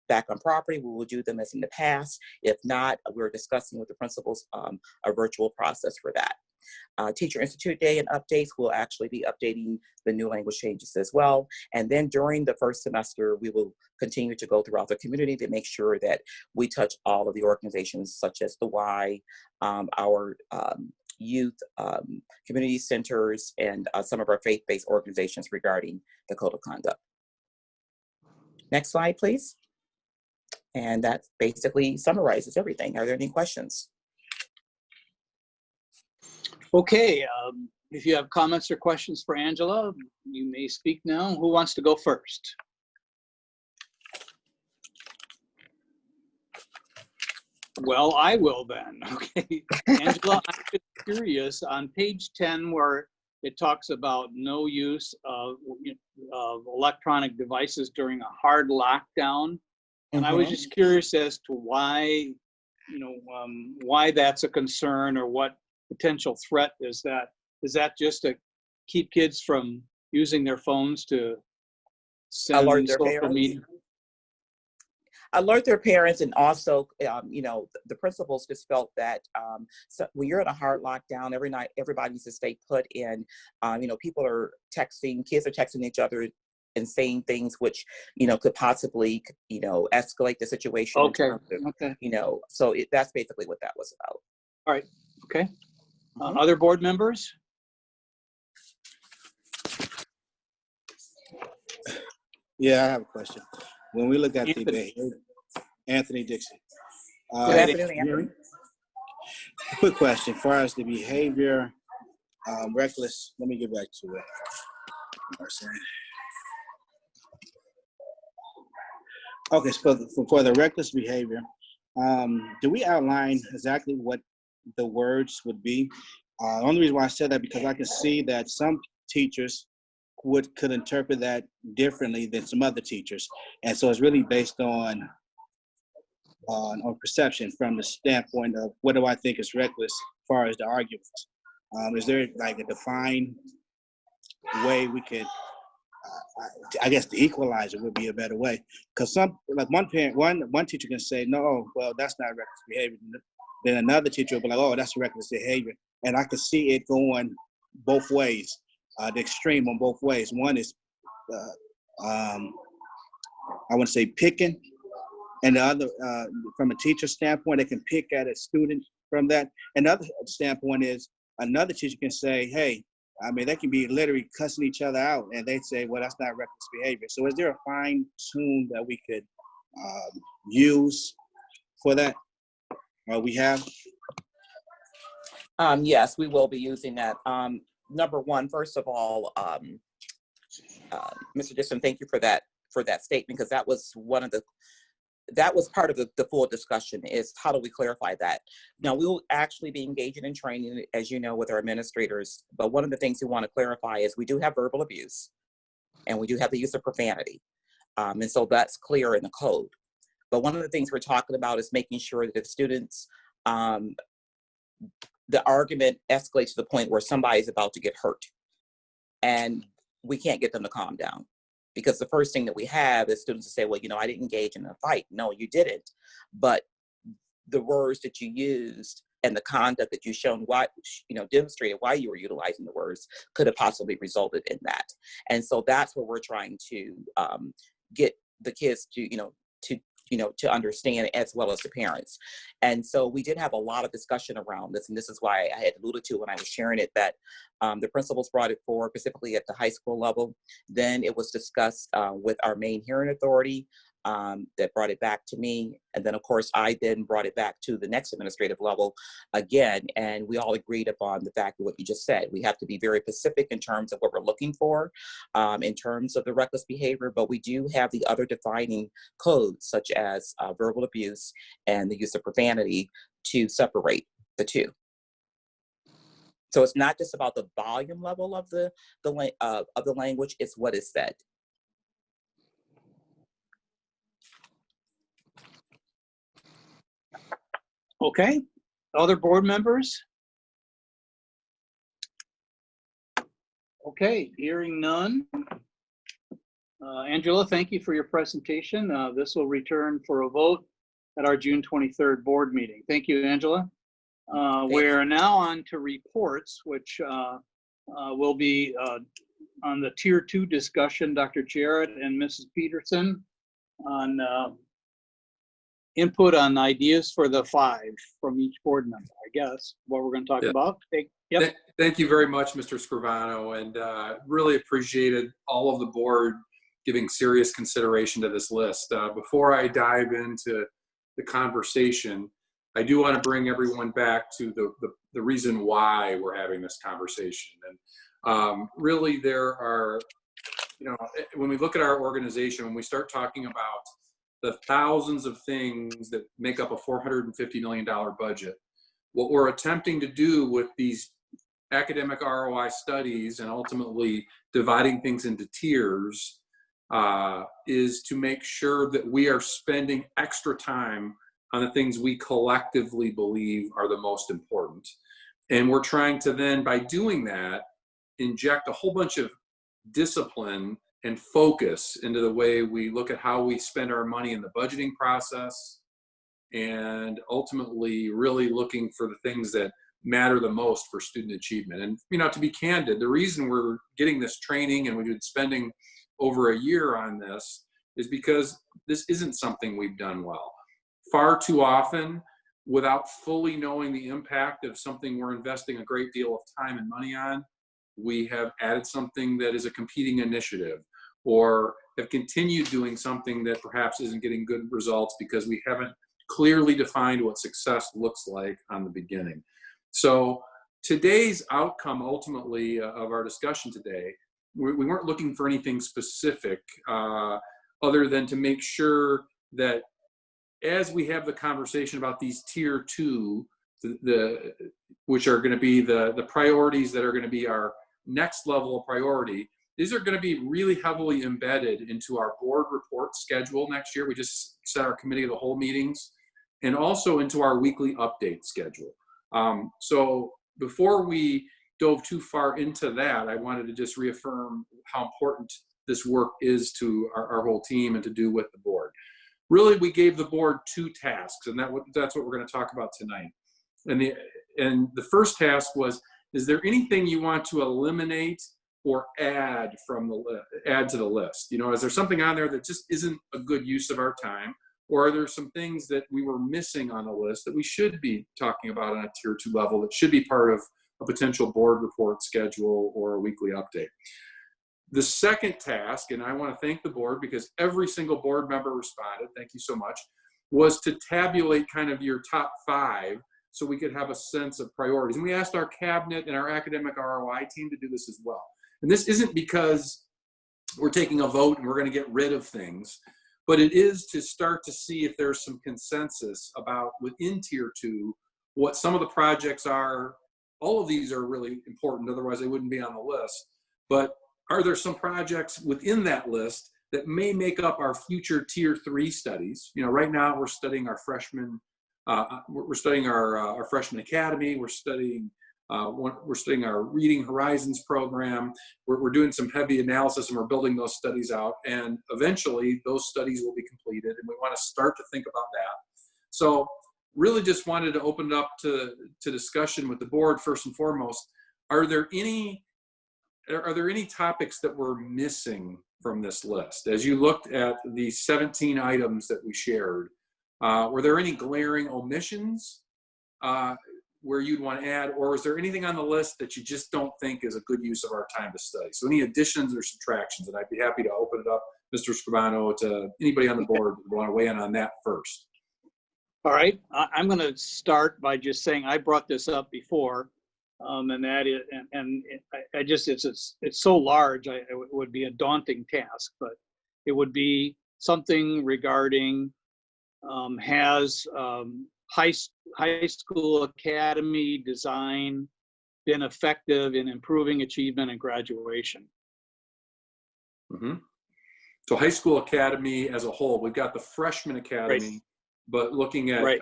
[SPEAKER 10] back on property, we will do them as in the past. If not, we're discussing with the principals a virtual process for that. Teacher Institute Day and updates, will actually be updating the new language changes as well. And then during the first semester, we will continue to go throughout the community to make sure that we touch all of the organizations, such as the Y, our youth, community centers, and some of our faith-based organizations regarding the Code of Conduct. Next slide, please. And that basically summarizes everything. Are there any questions?
[SPEAKER 1] Okay, if you have comments or questions for Angela, you may speak now. Who wants to go first? Well, I will then. Okay, Angela, I'm just curious, on page 10 where it talks about no use of electronic devices during a hard lockdown, and I was just curious as to why, why that's a concern, or what potential threat is that? Is that just to keep kids from using their phones to send social media?
[SPEAKER 10] Alert their parents, and also, the principals just felt that so when you're in a hard lockdown, every night, everybody needs to stay put in. People are texting, kids are texting each other and saying things which, could possibly, escalate the situation.
[SPEAKER 1] Okay.
[SPEAKER 10] So that's basically what that was about.
[SPEAKER 1] All right. Okay. Other board members?
[SPEAKER 11] Yeah, I have a question. When we look at the behavior, Anthony Dixon.
[SPEAKER 10] Good afternoon, Anthony.
[SPEAKER 11] Quick question. As far as the behavior, reckless, let me get back to it. Okay, so for the reckless behavior, do we outline exactly what the words would be? The only reason why I said that, because I can see that some teachers could interpret that differently than some other teachers, and so it's really based on perception from the standpoint of what do I think is reckless as far as the arguments. Is there like a defined way we could I guess the equalizer would be a better way, because some, like one parent, one teacher can say, no, well, that's not reckless behavior. Then another teacher will be like, oh, that's reckless behavior. And I can see it going both ways, the extreme on both ways. One is, I want to say picking, and the other, from a teacher standpoint, they can pick at a student from that. Another standpoint is another teacher can say, hey, I mean, they can be literally cussing each other out, and they say, well, that's not reckless behavior. So is there a fine tune that we could use for that? We have?
[SPEAKER 10] Yes, we will be using that. Number one, first of all, Mr. Dixon, thank you for that statement, because that was part of the full discussion, is how do we clarify that? Now, we will actually be engaging in training, as you know, with our administrators, but one of the things we want to clarify is we do have verbal abuse, and we do have the use of profanity. And so that's clear in the code. But one of the things we're talking about is making sure that if students, the argument escalates to the point where somebody is about to get hurt, and we can't get them to calm down. Because the first thing that we have is students to say, well, I didn't engage in a fight. No, you didn't. But the words that you used and the conduct that you shown, why, demonstrated why you were utilizing the words, could have possibly resulted in that. And so that's what we're trying to get the kids to understand, as well as the parents. And so we did have a lot of discussion around this, and this is why I had alluded to when I was sharing it, that the principals brought it forward, specifically at the high school level. Then it was discussed with our main hearing authority, that brought it back to me. And then, of course, I then brought it back to the next administrative level again, and we all agreed upon the fact of what you just said. We have to be very specific in terms of what we're looking for, in terms of the reckless behavior, but we do have the other defining codes, such as verbal abuse and the use of profanity, to separate the two. So it's not just about the volume level of the language, it's what is said.
[SPEAKER 1] Okay, other board members? Okay, hearing none. Angela, thank you for your presentation. This will return for a vote at our June 23rd board meeting. Thank you, Angela. We're now on to reports, which will be on the Tier 2 discussion, Dr. Jarrett and Mrs. Peterson, on input on ideas for the 5 from each board member, I guess, what we're going to talk about. Yep.
[SPEAKER 12] Thank you very much, Mr. Scrivano, and really appreciated all of the board giving serious consideration to this list. Before I dive into the conversation, I do want to bring everyone back to the reason why we're having this conversation. And really, there are, when we look at our organization, when we start talking about the thousands of things that make up a $450 million budget, what we're attempting to do with these academic ROI studies and ultimately dividing things into tiers is to make sure that we are spending extra time on the things we collectively believe are the most important. And we're trying to then, by doing that, inject a whole bunch of discipline and focus into the way we look at how we spend our money in the budgeting process, and ultimately really looking for the things that matter the most for student achievement. And, to be candid, the reason we're getting this training and we've been spending over a year on this is because this isn't something we've done well. Far too often, without fully knowing the impact of something we're investing a great deal of time and money on, we have added something that is a competing initiative, or have continued doing something that perhaps isn't getting good results because we haven't clearly defined what success looks like on the beginning. So today's outcome, ultimately, of our discussion today, we weren't looking for anything specific other than to make sure that as we have the conversation about these tier 2, which are going to be the priorities that are going to be our next level of priority, these are going to be really heavily embedded into our board report schedule next year. We just set our committee of the whole meetings, and also into our weekly update schedule. So before we dove too far into that, I wanted to just reaffirm how important this work is to our whole team and to do with the board. Really, we gave the board 2 tasks, and that's what we're going to talk about tonight. And the first task was, is there anything you want to eliminate or add to the list? You know, is there something on there that just isn't a good use of our time? Or are there some things that we were missing on the list that we should be talking about on a tier 2 level that should be part of a potential board report schedule or a weekly update? The second task, and I want to thank the board because every single board member responded, thank you so much, was to tabulate kind of your top 5 so we could have a sense of priorities. And we asked our cabinet and our academic ROI team to do this as well. And this isn't because we're taking a vote and we're going to get rid of things, but it is to start to see if there's some consensus about within tier 2 what some of the projects are. All of these are really important, otherwise they wouldn't be on the list. But are there some projects within that list that may make up our future tier 3 studies? You know, right now we're studying our freshman, we're studying our freshman academy. We're studying our Reading Horizons program. We're doing some heavy analysis and we're building those studies out. And eventually those studies will be completed and we want to start to think about that. So really just wanted to open it up to discussion with the board first and foremost. Are there any topics that we're missing from this list? As you looked at the 17 items that we shared, were there any glaring omissions where you'd want to add, or is there anything on the list that you just don't think is a good use of our time to study? So any additions or subtractions, and I'd be happy to open it up, Mr. Scrivano, to anybody on the board who want to weigh in on that first.
[SPEAKER 1] All right, I'm going to start by just saying I brought this up before, and that is, I just it's so large, it would be a daunting task, but it would be something regarding has high school academy design been effective in improving achievement and graduation?
[SPEAKER 12] Mm-hmm. So high school academy as a whole, we've got the freshman academy, right, but looking at right,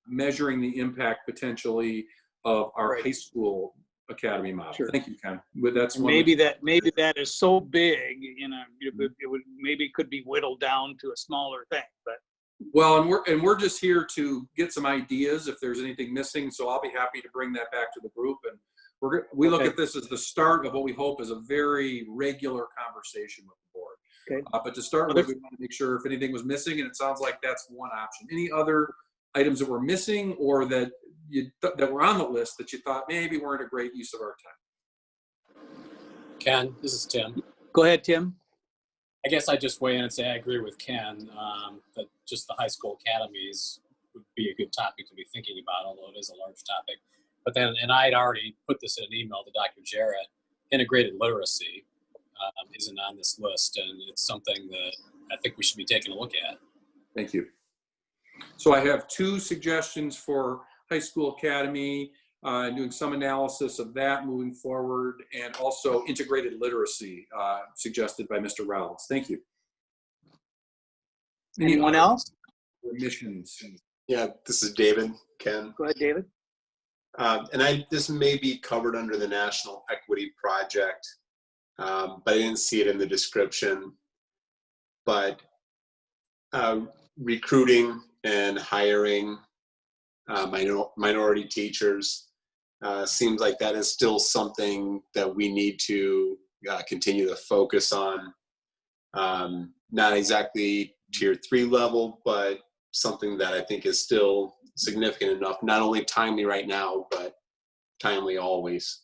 [SPEAKER 12] measuring the impact potentially of our right, high school academy model. Sure. Thank you, Ken. But that's
[SPEAKER 1] maybe that is so big, you know, it would maybe could be whittled down to a smaller thing, but.
[SPEAKER 12] Well, and we're just here to get some ideas if there's anything missing. So I'll be happy to bring that back to the group. And we look at this as the start of what we hope is a very regular conversation with the board. Okay. But to start with, we want to make sure if anything was missing, and it sounds like that's one option. Any other items that were missing or that that were on the list that you thought maybe weren't a great use of our time?
[SPEAKER 4] Ken, this is Tim.
[SPEAKER 1] Go ahead, Tim.
[SPEAKER 4] I guess I just weigh in and say I agree with Ken that just the high school academies would be a good topic to be thinking about, although it is a large topic. But then, and I had already put this in an email to Dr. Jarrett, integrated literacy isn't on this list, and it's something that I think we should be taking a look at.
[SPEAKER 12] Thank you. So I have 2 suggestions for high school academy, doing some analysis of that moving forward, and also integrated literacy suggested by Mr. Rollins. Thank you.
[SPEAKER 1] Anyone else?
[SPEAKER 12] Missions.
[SPEAKER 7] Yeah, this is David, Ken.
[SPEAKER 1] Go ahead, David.
[SPEAKER 7] And this may be covered under the National Equity Project, but I didn't see it in the description. But recruiting and hiring minority teachers seems like that is still something that we need to continue to focus on. Not exactly tier 3 level, but something that I think is still significant enough, not only timely right now, but timely always.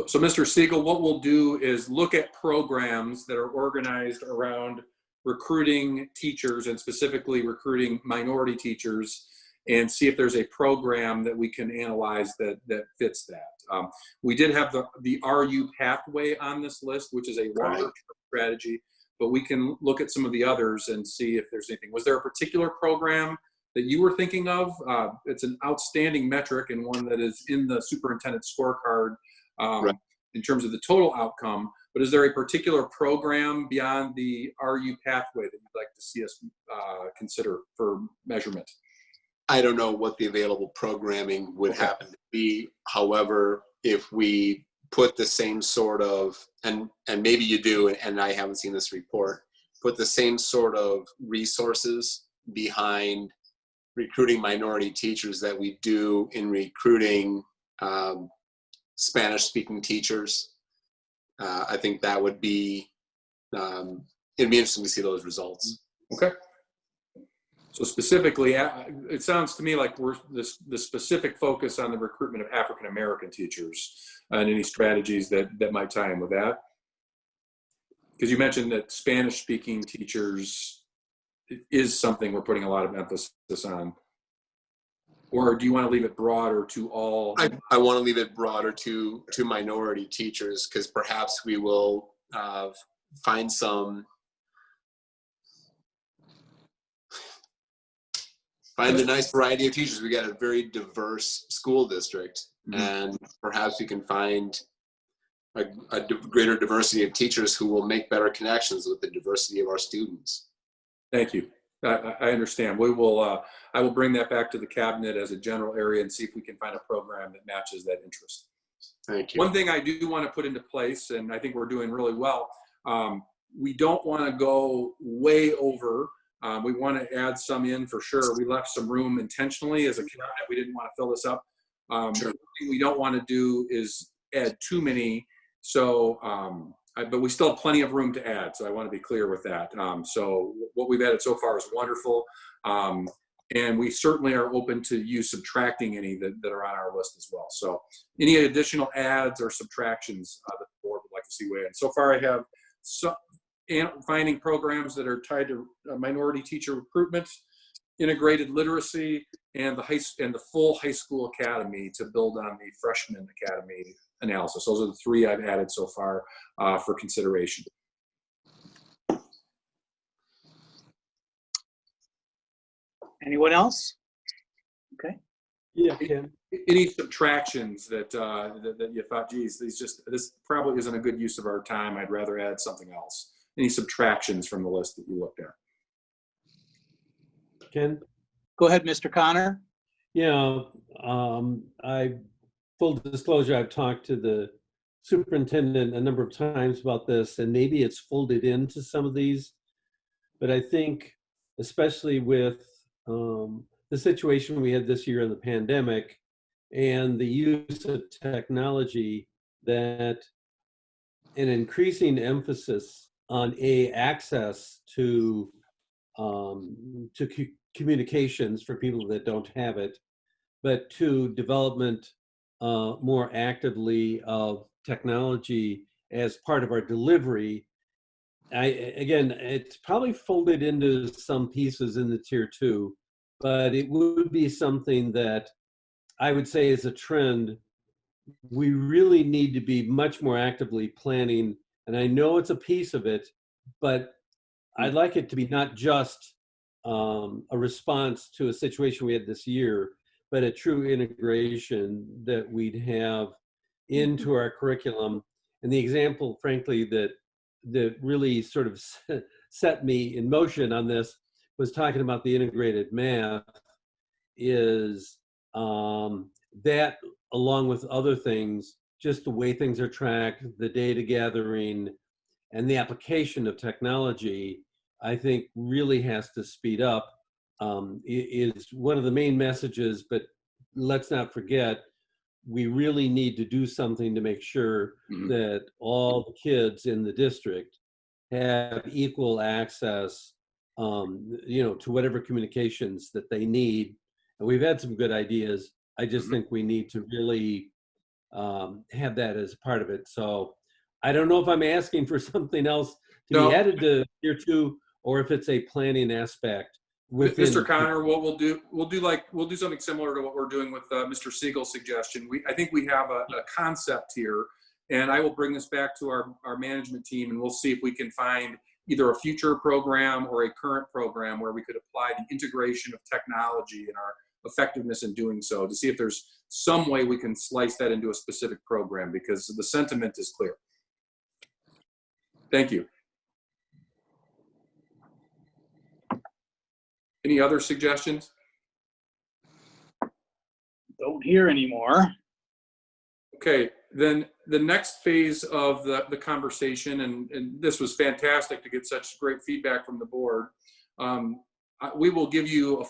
[SPEAKER 12] So Mr. Siegel, what we'll do is look at programs that are organized around recruiting teachers and specifically recruiting minority teachers and see if there's a program that we can analyze that fits that. We did have the RU pathway on this list, which is a longer-term strategy, but we can look at some of the others and see if there's anything. Was there a particular program that you were thinking of? It's an outstanding metric and one that is in the superintendent scorecard in terms of the total outcome, but is there a particular program beyond the RU pathway that you'd like to see us consider for measurement?
[SPEAKER 7] I don't know what the available programming would happen to be. However, if we put the same sort of, and maybe you do, and I haven't seen this report, put the same sort of resources behind recruiting minority teachers that we do in recruiting Spanish-speaking teachers. I think that would be, it'd be interesting to see those results.
[SPEAKER 12] Okay. So specifically, it sounds to me like we're the specific focus on the recruitment of African-American teachers and any strategies that might tie in with that. Because you mentioned that Spanish-speaking teachers is something we're putting a lot of emphasis on. Or do you want to leave it broader to all?
[SPEAKER 7] I want to leave it broader to minority teachers, because perhaps we will find the nice variety of teachers. We got a very diverse school district, and perhaps we can find a greater diversity of teachers who will make better connections with the diversity of our students.
[SPEAKER 12] Thank you. I understand. We will. I will bring that back to the cabinet as a general area and see if we can find a program that matches that interest.
[SPEAKER 7] Thank you.
[SPEAKER 12] One thing I do want to put into place, and I think we're doing really well, we don't want to go way over. We want to add some in for sure. We left some room intentionally as a cabinet. We didn't want to fill this up.
[SPEAKER 7] Sure.
[SPEAKER 12] The thing we don't want to do is add too many. So, but we still have plenty of room to add. So I want to be clear with that. So what we've added so far is wonderful. And we certainly are open to you subtracting any that are on our list as well. So any additional adds or subtractions that the board would like to see weighed in. So far I have finding programs that are tied to minority teacher recruitment, integrated literacy, and the full high school academy to build on the freshman academy analysis. Those are the three I've added so far for consideration.
[SPEAKER 1] Anyone else? Okay.
[SPEAKER 12] Yeah, Ken. Any subtractions that you thought, geez, this probably isn't a good use of our time. I'd rather add something else. Any subtractions from the list that you looked at?
[SPEAKER 13] Ken?
[SPEAKER 1] Go ahead, Mr. Connor.
[SPEAKER 13] Yeah, full disclosure, I've talked to the superintendent a number of times about this, and maybe it's folded into some of these, but I think especially with the situation we had this year in the pandemic and the use of technology, that an increasing emphasis on access to communications for people that don't have it, but to development more actively of technology as part of our delivery. Again, it's probably folded into some pieces in the tier 2, but it would be something that I would say is a trend. We really need to be much more actively planning, and I know it's a piece of it, but I'd like it to be not just a response to a situation we had this year, but a true integration that we'd have into our curriculum. And the example, frankly, that really sort of set me in motion on this was talking about the integrated math, is that, along with other things, just the way things are tracked, the data gathering, and the application of technology, I think really has to speed up. Is one of the main messages, but let's not forget, we really need to do something to make sure that all the kids in the district have equal access, to whatever communications that they need. And we've had some good ideas. I just think we need to really have that as part of it. So I don't know if I'm asking for something else to be added to tier 2, or if it's a planning aspect.
[SPEAKER 12] Mr. Connor, what we'll do something similar to what we're doing with Mr. Siegel's suggestion. I think we have a concept here, and I will bring this back to our management team, and we'll see if we can find either a future program or a current program where we could apply the integration of technology and our effectiveness in doing so, to see if there's some way we can slice that into a specific program, because the sentiment is clear. Thank you. Any other suggestions?
[SPEAKER 1] Don't hear anymore.
[SPEAKER 12] Okay, then the next phase of the conversation, and this was fantastic to get such great feedback from the board. We will give you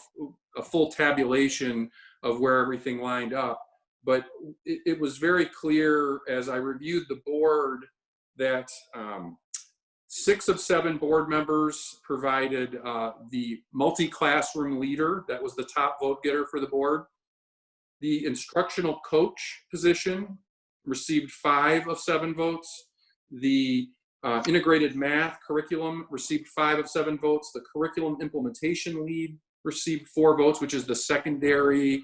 [SPEAKER 12] a full tabulation of where everything lined up, but it was very clear as I reviewed the board that 6 of 7 board members provided the multi-classroom leader. That was the top vote getter for the board. The instructional coach position received 5 of 7 votes. The integrated math curriculum received 5 of 7 votes. The curriculum implementation lead received 4 votes, which is the secondary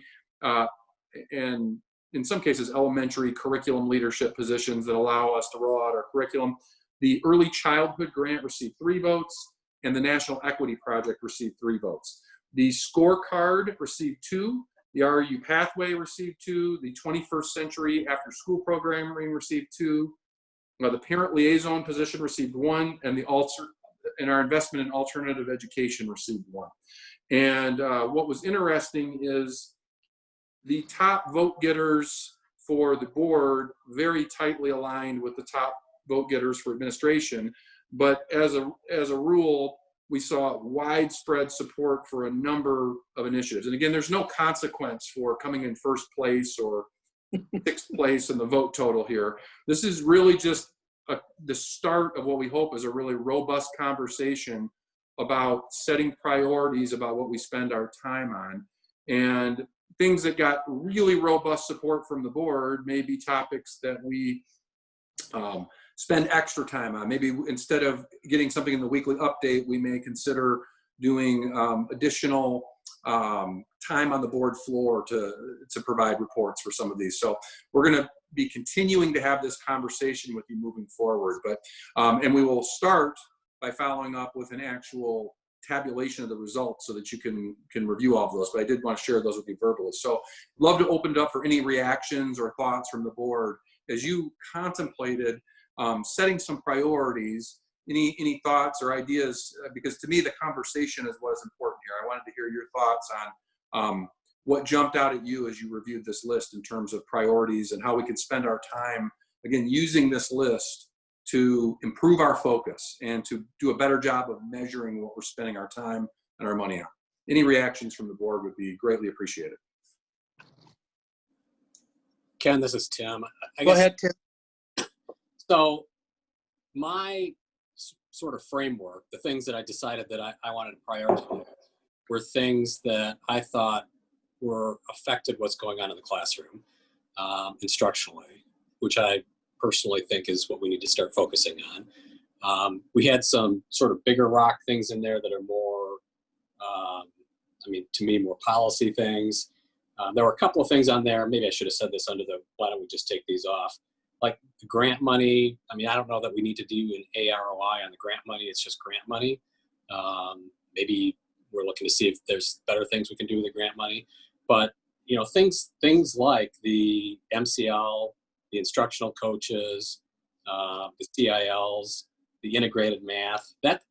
[SPEAKER 12] and in some cases elementary curriculum leadership positions that allow us to roll out our curriculum. The early childhood grant received 3 votes, and the National Equity Project received 3 votes. The scorecard received 2. The RU Pathway received 2. The 21st Century After School Programming received 2. The Parent Liaison position received 1, and our investment in alternative education received 1. And what was interesting is the top vote getters for the board very tightly aligned with the top vote getters for administration. But as a rule, we saw widespread support for a number of initiatives. And again, there's no consequence for coming in first place or 6th place in the vote total here. This is really just the start of what we hope is a really robust conversation about setting priorities about what we spend our time on. And things that got really robust support from the board may be topics that we spend extra time on. Maybe instead of getting something in the weekly update, we may consider doing additional time on the board floor to provide reports for some of these. So we're going to be continuing to have this conversation with you moving forward. But and we will start by following up with an actual tabulation of the results so that you can review all of those. But I did want to share those with you verbally. So love to open it up for any reactions or thoughts from the board as you contemplated setting some priorities. Any thoughts or ideas? Because to me, the conversation is what is important here. I wanted to hear your thoughts on what jumped out at you as you reviewed this list in terms of priorities and how we could spend our time, again, using this list to improve our focus and to do a better job of measuring what we're spending our time and our money on. Any reactions from the board would be greatly appreciated.
[SPEAKER 4] Ken, this is Tim.
[SPEAKER 1] Go ahead, Tim.
[SPEAKER 4] So my sort of framework, the things that I decided that I wanted to prioritize were things that I thought were affected what's going on in the classroom instructionally, which I personally think is what we need to start focusing on. We had some sort of bigger rock things in there that are more, to me, more policy things. There were a couple of things on there. Maybe I should have said this under the, why don't we just take these off? Like the grant money. I don't know that we need to do an AROI on the grant money. It's just grant money. Maybe we're looking to see if there's better things we can do with the grant money. But, things like the MCL, the instructional coaches, the CILs, the integrated math, that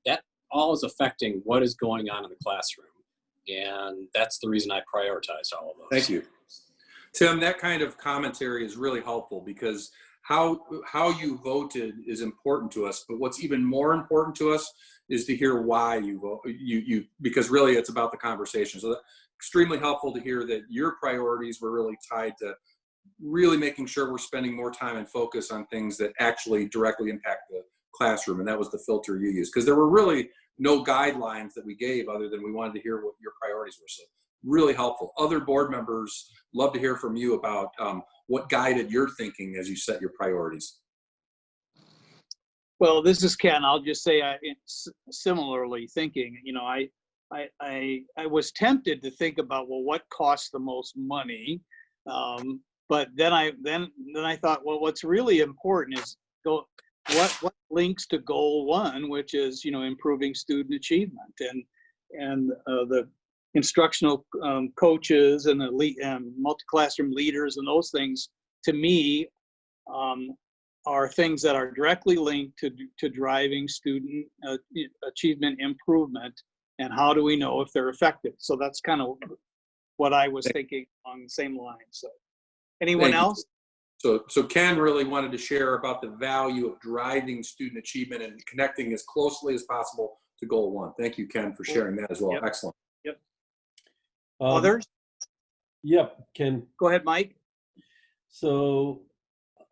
[SPEAKER 4] all is affecting what is going on in the classroom. And that's the reason I prioritize all of those.
[SPEAKER 12] Thank you. Tim, that kind of commentary is really helpful because how you voted is important to us, but what's even more important to us is to hear why you vote, because really it's about the conversation. So that's extremely helpful to hear that your priorities were really tied to really making sure we're spending more time and focus on things that actually directly impact the classroom. And that was the filter you used, because there were really no guidelines that we gave other than we wanted to hear what your priorities were. So really helpful. Other board members love to hear from you about what guided your thinking as you set your priorities.
[SPEAKER 1] Well, this is Ken. I'll just say similarly thinking, I was tempted to think about, well, what costs the most money? But then I thought, well, what's really important is what links to goal 1, which is, improving student achievement, and the instructional coaches and the multi-classroom leaders and those things, to me, are things that are directly linked to driving student achievement improvement. And how do we know if they're effective? So that's kind of what I was thinking along the same line. So anyone else?
[SPEAKER 12] So Ken really wanted to share about the value of driving student achievement and connecting as closely as possible to goal 1. Thank you, Ken, for sharing that as well.
[SPEAKER 1] Yep.
[SPEAKER 12] Excellent.
[SPEAKER 1] Yep.
[SPEAKER 13] Um,
[SPEAKER 1] Others?
[SPEAKER 13] Yep, Ken.
[SPEAKER 1] Go ahead, Mike.
[SPEAKER 13] So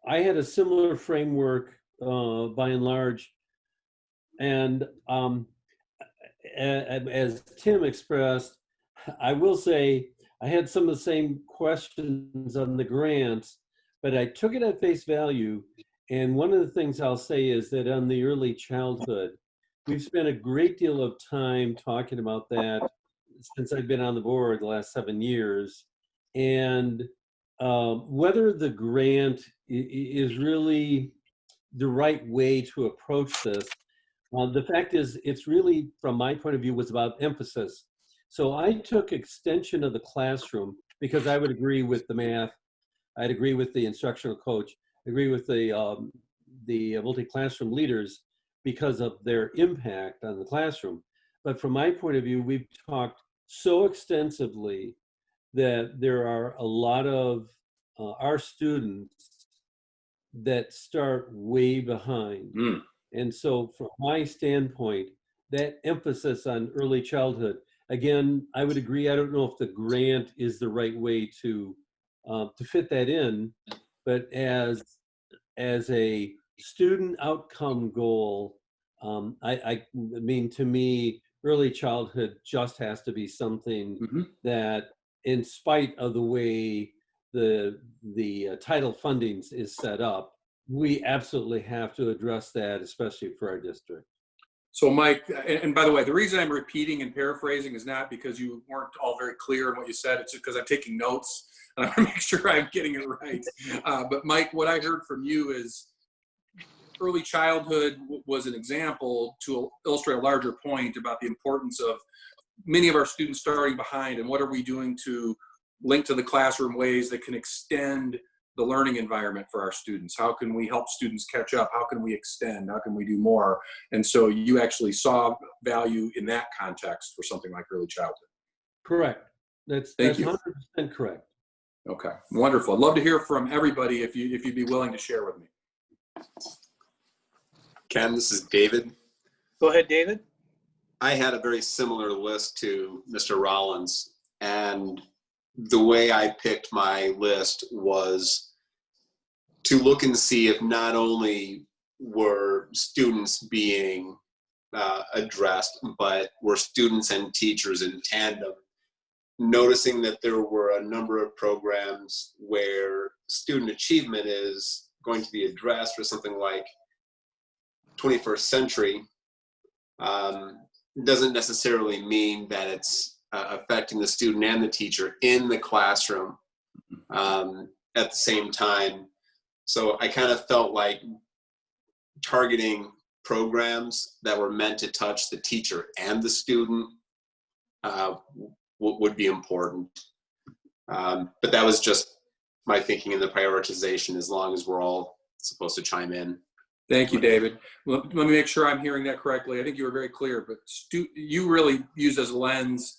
[SPEAKER 13] I had a similar framework by and large. And as Tim expressed, I will say I had some of the same questions on the grants, but I took it at face value. And one of the things I'll say is that on the early childhood, we've spent a great deal of time talking about that since I've been on the board the last 7 years. And whether the grant is really the right way to approach this, the fact is, it's really, from my point of view, was about emphasis. So I took extension of the classroom because I would agree with the math, I'd agree with the instructional coach, agree with the multi-classroom leaders because of their impact on the classroom. But from my point of view, we've talked so extensively that there are a lot of our students that start way behind. And so from my standpoint, that emphasis on early childhood, again, I would agree. I don't know if the grant is the right way to fit that in, but as a student outcome goal, I mean, to me, early childhood just has to be something that, in spite of the way the title fundings is set up, we absolutely have to address that, especially for our district.
[SPEAKER 12] So Mike, and by the way, the reason I'm repeating and paraphrasing is not because you weren't all very clear in what you said. It's just because I'm taking notes and I want to make sure I'm getting it right. But Mike, what I heard from you is early childhood was an example to illustrate a larger point about the importance of many of our students starting behind, and what are we doing to link to the classroom ways that can extend the learning environment for our students. How can we help students catch up? How can we extend? How can we do more? And so you actually saw value in that context for something like early childhood.
[SPEAKER 13] Correct. That's 100% correct.
[SPEAKER 12] Okay, wonderful. I'd love to hear from everybody if you'd be willing to share with me.
[SPEAKER 7] Ken, this is David.
[SPEAKER 1] Go ahead, David.
[SPEAKER 7] I had a very similar list to Mr. Rollins, and the way I picked my list was to look and see if not only were students being addressed, but were students and teachers in tandem, noticing that there were a number of programs where student achievement is going to be addressed for something like 21st century. Doesn't necessarily mean that it's affecting the student and the teacher in the classroom at the same time. So I kind of felt like targeting programs that were meant to touch the teacher and the student would be important. But that was just my thinking in the prioritization, as long as we're all supposed to chime in.
[SPEAKER 12] Thank you, David. Let me make sure I'm hearing that correctly. I think you were very clear, but you really used as a lens,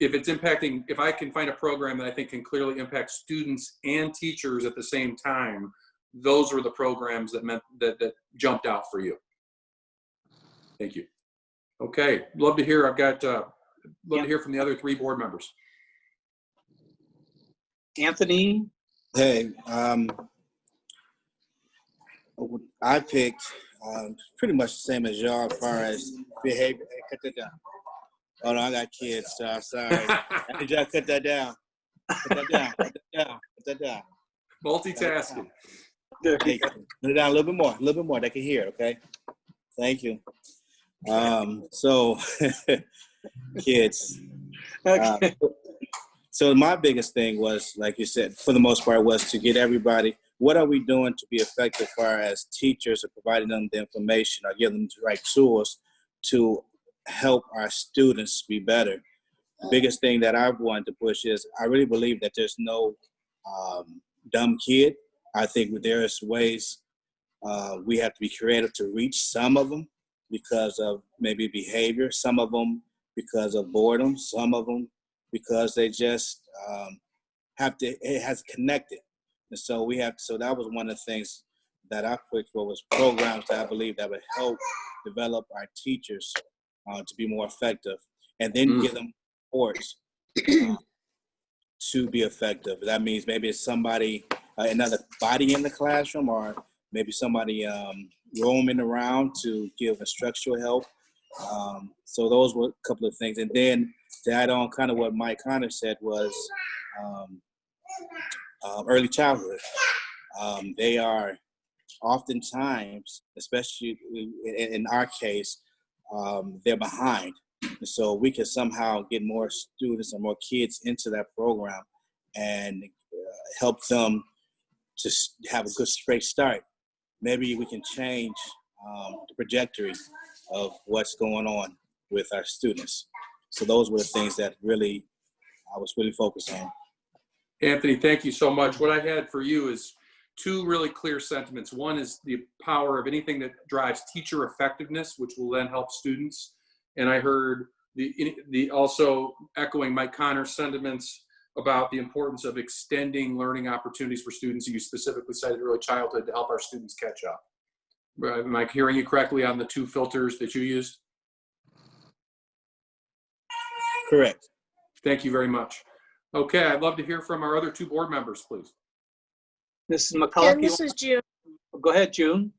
[SPEAKER 12] if it's impacting, if I can find a program that I think can clearly impact students and teachers at the same time, those were the programs that meant that jumped out for you. Thank you. Okay, love to hear. I've got love to hear from the other 3 board members.
[SPEAKER 1] Anthony.
[SPEAKER 11] Hey, I picked pretty much the same as y'all as far as behavior. Hey, cut that down. Oh no, I got kids, so sorry. I need y'all to cut that down. Cut that down. Cut that down. Cut that down.
[SPEAKER 12] Multitasking.
[SPEAKER 11] Hey, put it down a little bit more. They can hear it, okay? Thank you. So, kids.
[SPEAKER 1] Okay.
[SPEAKER 11] So my biggest thing was, like you said, for the most part, was to get everybody, what are we doing to be effective as far as teachers or providing them the information or giving them the right tools to help our students be better. The biggest thing that I wanted to push is I really believe that there's no dumb kid. I think there's ways we have to be creative to reach some of them because of maybe behavior, some of them because of boredom, some of them because they just have to, it has connected. And so so that was one of the things that I put for was programs that I believe that would help develop our teachers to be more effective, and then give them supports to be effective. That means maybe it's somebody, another body in the classroom, or maybe somebody roaming around to give instructional help. So those were a couple of things. And then to add on kind of what Mike Connor said was early childhood. They are oftentimes, especially in our case, they're behind. So we can somehow get more students and more kids into that program and help them to have a good straight start. Maybe we can change the trajectory of what's going on with our students. So those were the things that really I was really focused on.
[SPEAKER 12] Anthony, thank you so much. What I had for you is two really clear sentiments. One is the power of anything that drives teacher effectiveness, which will then help students. And I heard the also echoing Mike Connor's sentiments about the importance of extending learning opportunities for students. You specifically cited early childhood to help our students catch up. Am I hearing you correctly on the two filters that you used?
[SPEAKER 11] Correct.
[SPEAKER 12] Thank you very much. Okay, I'd love to hear from our other two board members, please.
[SPEAKER 1] Mrs. McCullough.
[SPEAKER 14] And this is June.
[SPEAKER 1] Go ahead, June.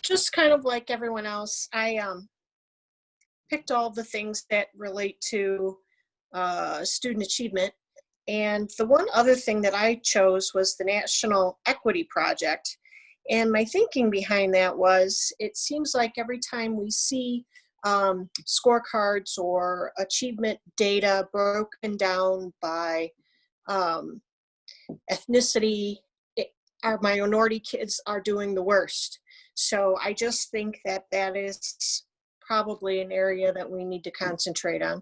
[SPEAKER 14] Just kind of like everyone else, I picked all the things that relate to student achievement. And the one other thing that I chose was the National Equity Project. And my thinking behind that was, it seems like every time we see scorecards or achievement data broken down by ethnicity, our minority kids are doing the worst. So I just think that that is probably an area that we need to concentrate on.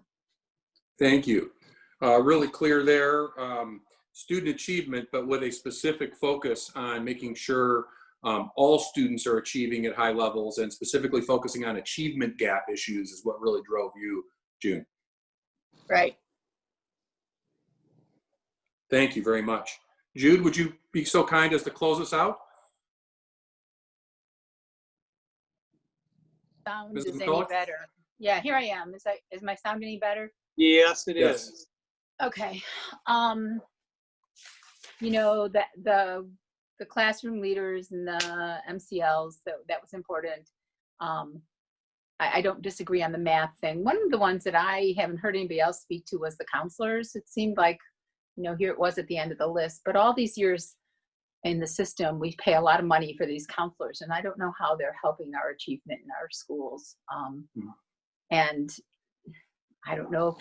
[SPEAKER 12] Thank you. Really clear there. Student achievement, but with a specific focus on making sure all students are achieving at high levels, and specifically focusing on achievement gap issues is what really drove you, June.
[SPEAKER 14] Right.
[SPEAKER 12] Thank you very much. Jude, would you be so kind as to close us out?
[SPEAKER 15] Sound
[SPEAKER 12] Mrs.
[SPEAKER 15] is any
[SPEAKER 12] McCullough?
[SPEAKER 15] better? Yeah, here I am. Is my sound any better?
[SPEAKER 1] Yes, it
[SPEAKER 12] Yes.
[SPEAKER 1] is.
[SPEAKER 15] Okay. You know, that the classroom leaders and the MCLs, that was important. I don't disagree on the math thing. One of the ones that I haven't heard anybody else speak to was the counselors. It seemed like, you know, here it was at the end of the list, but all these years in the system, we pay a lot of money for these counselors, and I don't know how they're helping our achievement in our schools. And I don't know if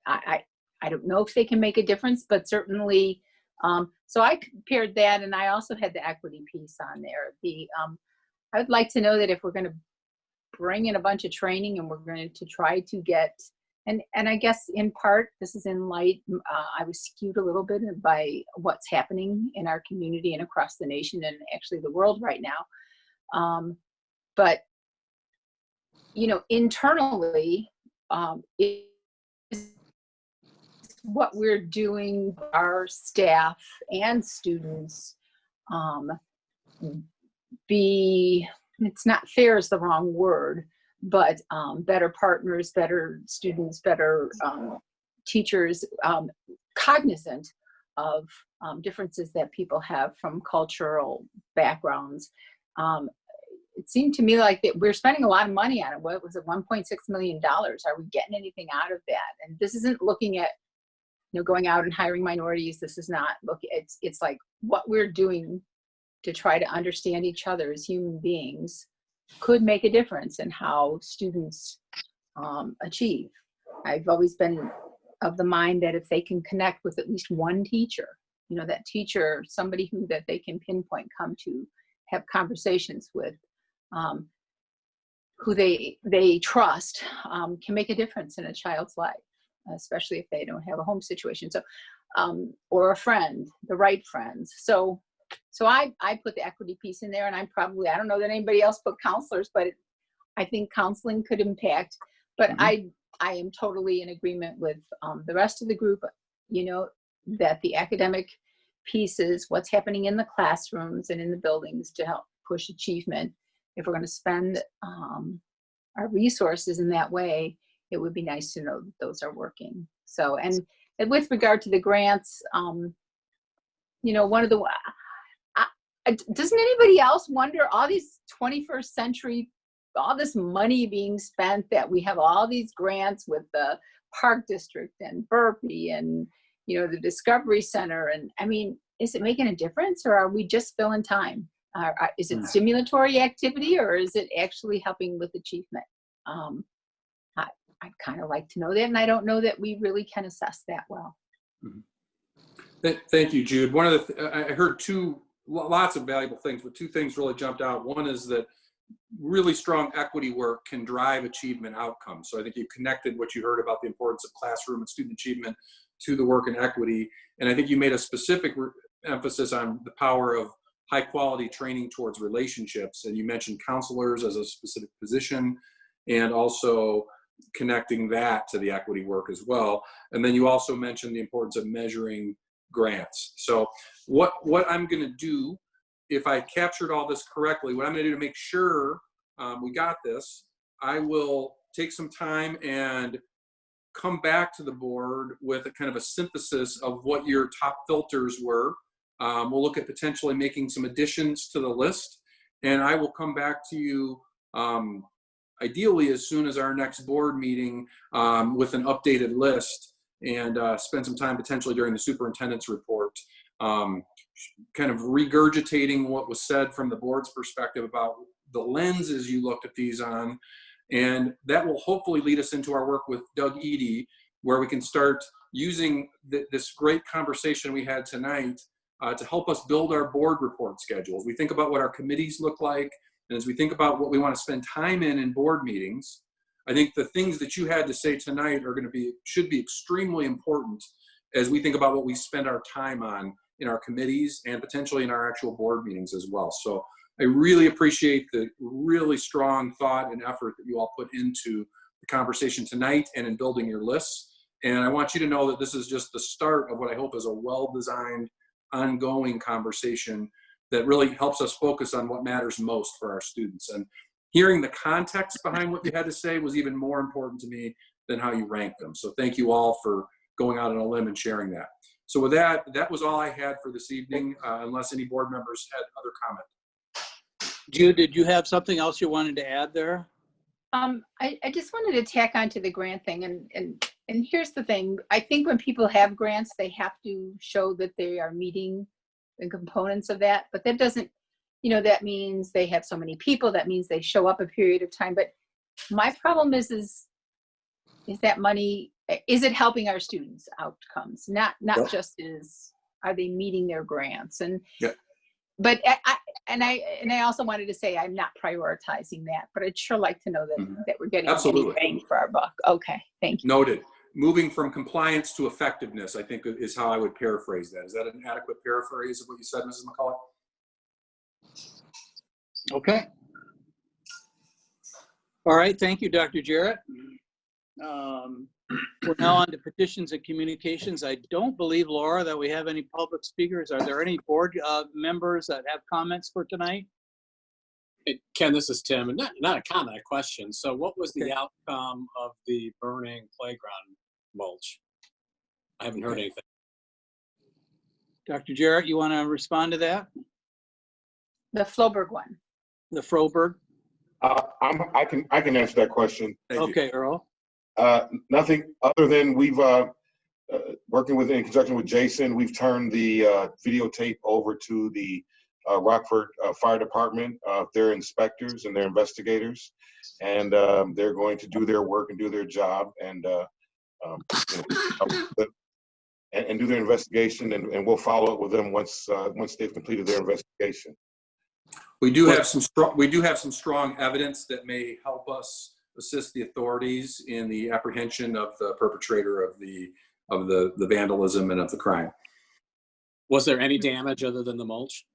[SPEAKER 15] I don't know if they can make a difference, but certainly. So I compared that, and I also had the equity piece on there. I would like to know that if we're going to bring in a bunch of training, and we're going to try to get, and I guess in part this is in light. I was skewed a little bit by what's happening in our community and across the nation, and actually the world right now. But you know, internally, what we're doing, our staff and students, it's not fair is the wrong word, but better partners, better students, better teachers, cognizant of differences that people have from cultural backgrounds. It seemed to me like that we're spending a lot of money on it. What was it, $1.6 million? Are we getting anything out of that? And this isn't looking at, you know, going out and hiring minorities. This is not it's like what we're doing to try to understand each other as human beings could make a difference in how students achieve. I've always been of the mind that if they can connect with at least one teacher, you know, that teacher, somebody that they can pinpoint, come to, have conversations with, who they trust, can make a difference in a child's life, especially if they don't have a home situation. So, or a friend, the right friends. So I put the equity piece in there, and I don't know that anybody else put counselors, but I think counseling could impact. But I am totally in agreement with the rest of the group. you know, that the academic piece is what's happening in the classrooms and in the buildings to help push achievement. If we're going to spend our resources in that way, it would be nice to know that those are working. So, and with regard to the grants, you know, one of the, doesn't anybody else wonder all these 21st century, all this money being spent, that we have all these grants with the Park District and Burpee and, you know, the Discovery Center. And I mean, is it making a difference, or are we just filling time? Is it stimulatory activity, or is it actually helping with achievement? I'd kind of like to know that, and I don't know that we really can assess that well.
[SPEAKER 12] Thank you, Jude. One of the I heard lots of valuable things, but 2 things really jumped out. One is that really strong equity work can drive achievement outcomes. So I think you connected what you heard about the importance of classroom and student achievement to the work in equity. And I think you made a specific emphasis on the power of high quality training towards relationships. And you mentioned counselors as a specific position, and also connecting that to the equity work as well. And then you also mentioned the importance of measuring grants. So what I'm going to do, if I captured all this correctly, what I'm going to do to make sure we got this, I will take some time and come back to the board with a kind of a synthesis of what your top filters were. We'll look at potentially making some additions to the list, and I will come back to you ideally as soon as our next board meeting with an updated list, and spend some time potentially during the superintendent's report kind of regurgitating what was said from the board's perspective about the lenses you looked at these on. And that will hopefully lead us into our work with Doug Eady, where we can start using this great conversation we had tonight to help us build our board report schedules. We think about what our committees look like, and as we think about what we want to spend time in board meetings, I think the things that you had to say tonight should be extremely important as we think about what we spend our time on in our committees and potentially in our actual board meetings as well. So I really appreciate the really strong thought and effort that you all put into the conversation tonight and in building your lists. And I want you to know that this is just the start of what I hope is a well-designed, ongoing conversation that really helps us focus on what matters most for our students. And hearing the context behind what you had to say was even more important to me than how you ranked them. So thank you all for going out on a limb and sharing that. So with that, that was all I had for this evening, unless any board members had other comments.
[SPEAKER 1] Jude, did you have something else you wanted to add there?
[SPEAKER 15] I just wanted to tack on to the grant thing, and here's the thing. I think when people have grants, they have to show that they are meeting the components of that, but that doesn't, you know, that means they have so many people, that means they show up a period of time. But my problem is that money, is it helping our students' outcomes? Not just are they meeting their grants? And but I also wanted to say I'm not prioritizing that, but I'd sure like to know that we're getting any bang for our buck. Okay, thank you.
[SPEAKER 12] Noted. Moving from compliance to effectiveness, I think, is how I would paraphrase that. Is that an adequate paraphrase of what you said, Mrs. McCullough?
[SPEAKER 1] Okay. All right, thank you, Dr. Jarrett. We're now on to petitions and communications. I don't believe, Laura, that we have any public speakers. Are there any board members that have comments for tonight?
[SPEAKER 4] Hey, Ken, this is Tim, and not a comment, a question. So what was the outcome of the burning playground mulch? I haven't heard anything.
[SPEAKER 1] Dr. Jarrett, you want to respond to that?
[SPEAKER 15] The Floberg one.
[SPEAKER 1] The Froberg?
[SPEAKER 16] I can answer that question.
[SPEAKER 1] Okay, Earl.
[SPEAKER 16] Nothing other than we've working in conjunction with Jason, we've turned the videotape over to the Rockford Fire Department, their inspectors and their investigators, and they're going to do their work and do their job and do their investigation, and we'll follow up with them once they've completed their investigation.
[SPEAKER 12] We do have some strong evidence that may help us assist the authorities in the apprehension of the perpetrator of the vandalism and of the crime.
[SPEAKER 4] Was there any damage other than the mulch?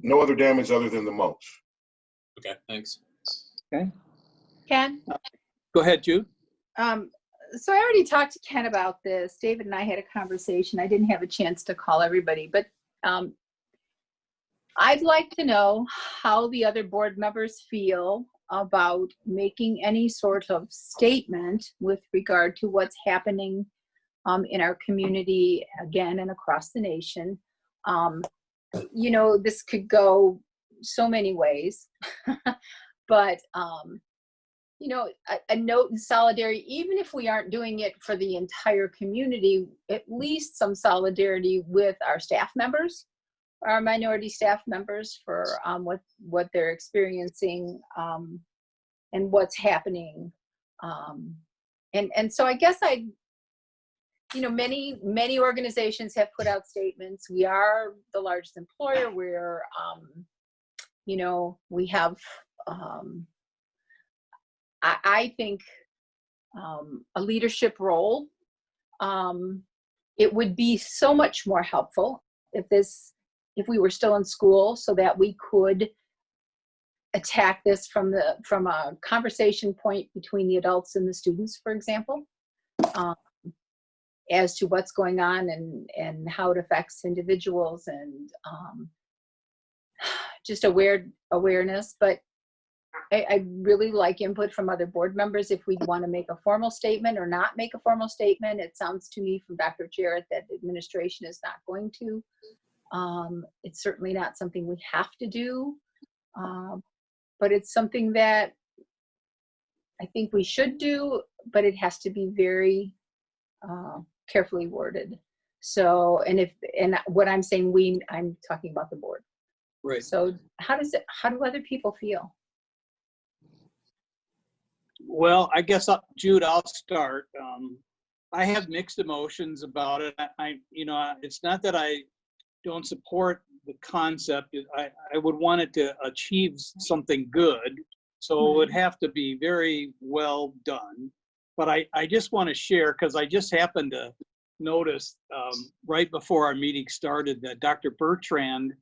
[SPEAKER 16] No other damage other than the mulch.
[SPEAKER 4] Okay, thanks.
[SPEAKER 1] Okay.
[SPEAKER 15] Ken?
[SPEAKER 1] Go ahead, Jude.
[SPEAKER 15] So I already talked to Ken about this. David and I had a conversation. I didn't have a chance to call everybody, but I'd like to know how the other board members feel about making any sort of statement with regard to what's happening in our community, again, and across the nation. You know, this could go so many ways, but you know, a note in solidarity, even if we aren't doing it for the entire community, at least some solidarity with our staff members, our minority staff members, for what they're experiencing and what's happening. And so I guess you know, many organizations have put out statements. We are the largest employer. We're, you know, we have, I think, a leadership role. It would be so much more helpful if we were still in school, so that we could attack this from a conversation point between the adults and the students, for example, as to what's going on and how it affects individuals, and just awareness. But I really like input from other board members if we want to make a formal statement or not make a formal statement. It sounds to me from Dr. Jarrett that the administration is not going to. It's certainly not something we have to do, but it's something that I think we should do, but it has to be very carefully worded. So, and what I'm saying, I'm talking about the board.
[SPEAKER 1] Right.
[SPEAKER 15] So how do other people feel?
[SPEAKER 1] Well, I guess, Jude, I'll start. I have mixed emotions about it. You know, it's not that I don't support the concept. I would want it to achieve something good. So it would have to be very well done. But I just want to share, because I just happened to notice right before our meeting started that Dr. Bertrand,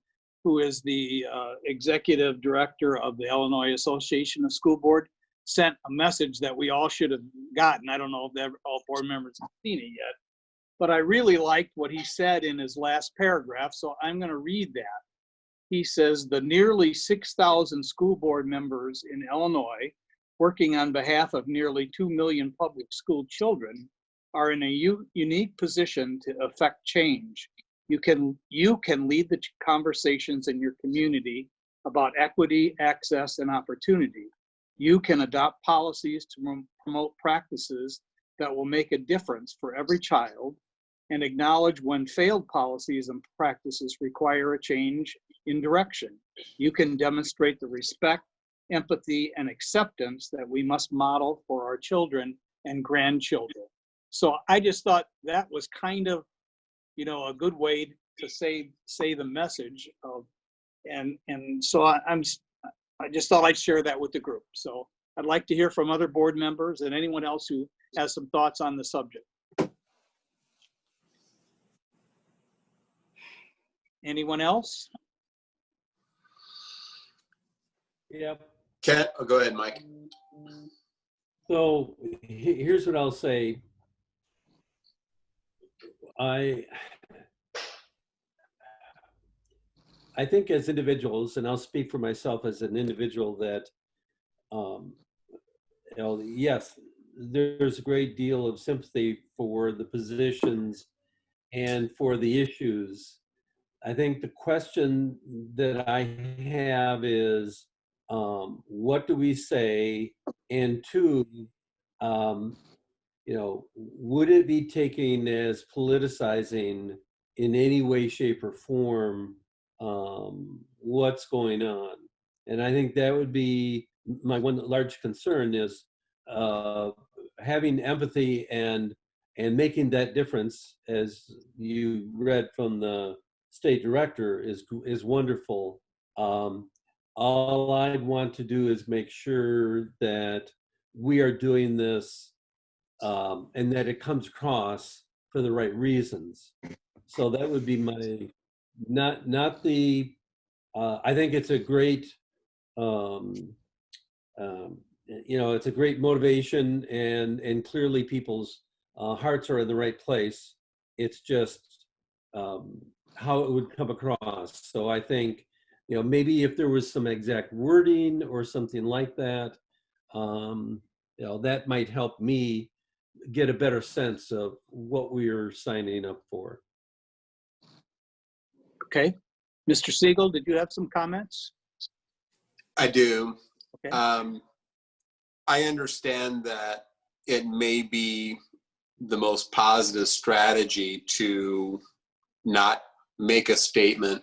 [SPEAKER 1] who is the executive director of the Illinois Association of School Board, sent a message that we all should have gotten. I don't know if all board members have seen it yet, but I really liked what he said in his last paragraph, so I'm going to read that. He says, the nearly 6,000 school board members in Illinois working on behalf of nearly 2 million public school children are in a unique position to affect change. You can lead the conversations in your community about equity, access, and opportunity. You can adopt policies to promote practices that will make a difference for every child, and acknowledge when failed policies and practices require a change in direction. You can demonstrate the respect, empathy, and acceptance that we must model for our children and grandchildren. So I just thought that was kind of, you know, a good way to say the message of, and so I just thought I'd share that with the group. So I'd like to hear from other board members and anyone else who has some thoughts on the subject. Anyone else?
[SPEAKER 13] Yep.
[SPEAKER 7] Ken, go ahead, Mike.
[SPEAKER 13] So here's what I'll say. I think as individuals, and I'll speak for myself as an individual, that you know, yes, there's a great deal of sympathy for the positions and for the issues. I think the question that I have is, what do we say? And two, you know, would it be taken as politicizing in any way, shape, or form what's going on? And I think that would be my one large concern, is having empathy and making that difference, as you read from the state director, is wonderful. All I'd want to do is make sure that we are doing this and that it comes across for the right reasons. So that would be my, not the, I think it's a great you know, it's a great motivation, and clearly people's hearts are in the right place. It's just how it would come across. So I think, you know, maybe if there was some exact wording or something like that, you know, that might help me get a better sense of what we are signing up for.
[SPEAKER 1] Okay. Mr. Siegel, did you have some comments?
[SPEAKER 7] I do.
[SPEAKER 1] Okay.
[SPEAKER 7] I understand that it may be the most positive strategy to not make a statement,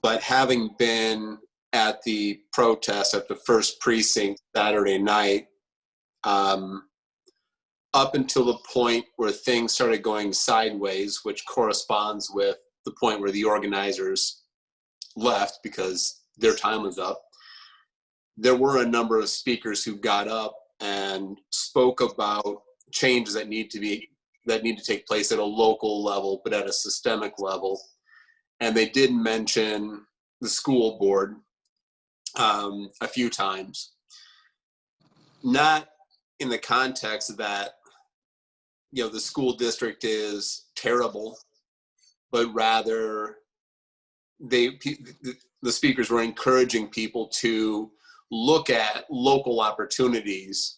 [SPEAKER 7] but having been at the protest at the first precinct Saturday night, up until the point where things started going sideways, which corresponds with the point where the organizers left because their time was up, there were a number of speakers who got up and spoke about changes that need to take place at a local level, but at a systemic level. And they did mention the school board a few times, not in the context that, you know, the school district is terrible, but rather the speakers were encouraging people to look at local opportunities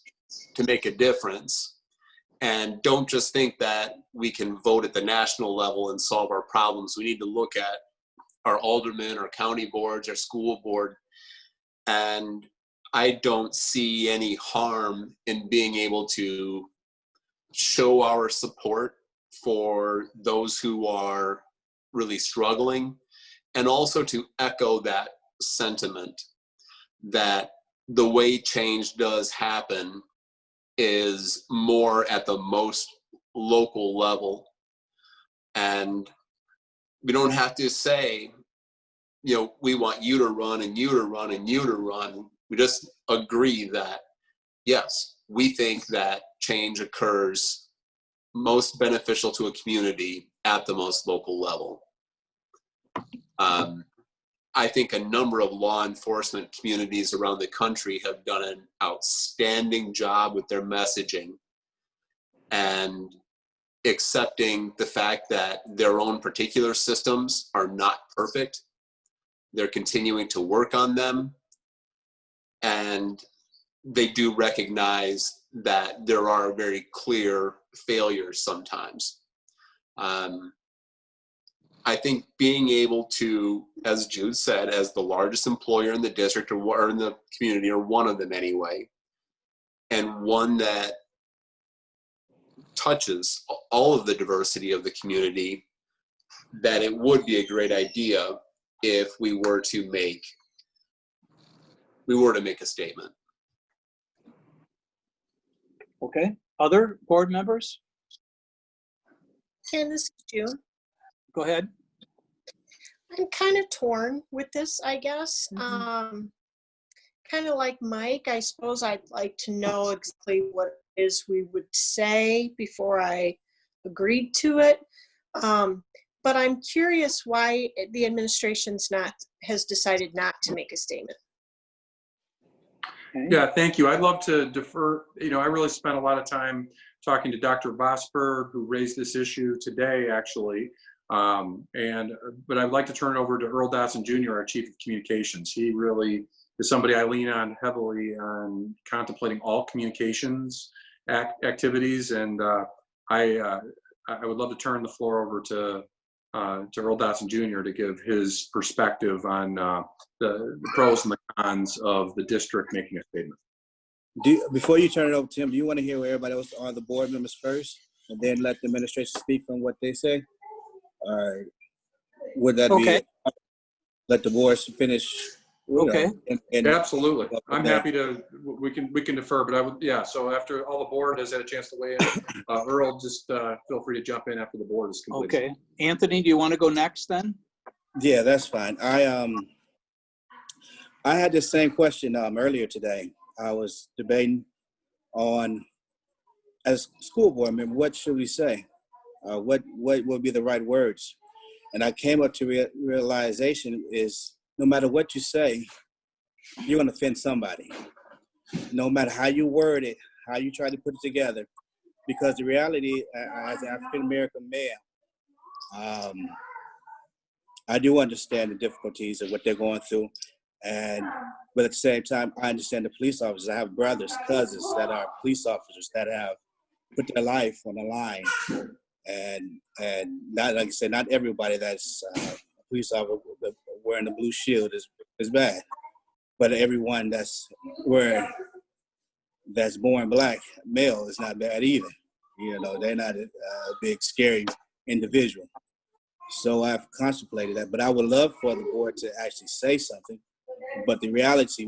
[SPEAKER 7] to make a difference, and don't just think that we can vote at the national level and solve our problems. We need to look at our aldermen, our county boards, our school board, and I don't see any harm in being able to show our support for those who are really struggling, and also to echo that sentiment that the way change does happen is more at the most local level. And we don't have to say, you know, we want you to run and you to run and you to run. We just agree that, yes, we think that change occurs most beneficial to a community at the most local level. I think a number of law enforcement communities around the country have done an outstanding job with their messaging and accepting the fact that their own particular systems are not perfect. They're continuing to work on them, and they do recognize that there are very clear failures sometimes. I think being able to, as Jude said, as the largest employer in the district or in the community, or one of them anyway, and one that touches all of the diversity of the community, that it would be a great idea if we were to make a statement.
[SPEAKER 1] Okay. Other board members?
[SPEAKER 14] Ken, this is June.
[SPEAKER 1] Go ahead.
[SPEAKER 14] I'm kind of torn with this, I guess. Kind of like Mike, I suppose I'd like to know exactly what it is we would say before I agreed to it. But I'm curious why the administration's has decided not to make a statement.
[SPEAKER 1] Okay.
[SPEAKER 12] Yeah, thank you. I'd love to defer. You know, I really spent a lot of time talking to Dr. Vosper, who raised this issue today, actually. But I'd like to turn it over to Earl Dotson Jr., our Chief of Communications. He really is somebody I lean on heavily on contemplating all communications activities. And I would love to turn the floor over to Earl Dotson Jr. to give his perspective on the pros and the cons of the district making a statement.
[SPEAKER 11] Before you turn it over to him, do you want to hear what everybody else are the board members first, and then let the administration speak from what they say? Would that be it? Let the boards finish?
[SPEAKER 1] Okay.
[SPEAKER 12] Absolutely. I'm happy to. We can defer, but I would. Yeah. So after all the board has had a chance to weigh in, Earl, just feel free to jump in after the board is complete.
[SPEAKER 1] Okay. Anthony, do you want to go next then?
[SPEAKER 11] Yeah, that's fine. I had the same question earlier today. I was debating on, as school board member, what should we say? What would be the right words? And I came up to realization is no matter what you say, you're going to offend somebody. no matter how you word it, how you try to put it together, because the reality, as an African-American male, I do understand the difficulties of what they're going through. But at the same time, I understand the police officers. I have brothers, cousins that are police officers that have put their life on the line. And not, like I said, not everybody that's a police officer wearing the blue shield is bad. But everyone that's born black, male, is not bad either. You know, they're not a big, scary individual. So I've contemplated that, but I would love for the board to actually say something. But the reality,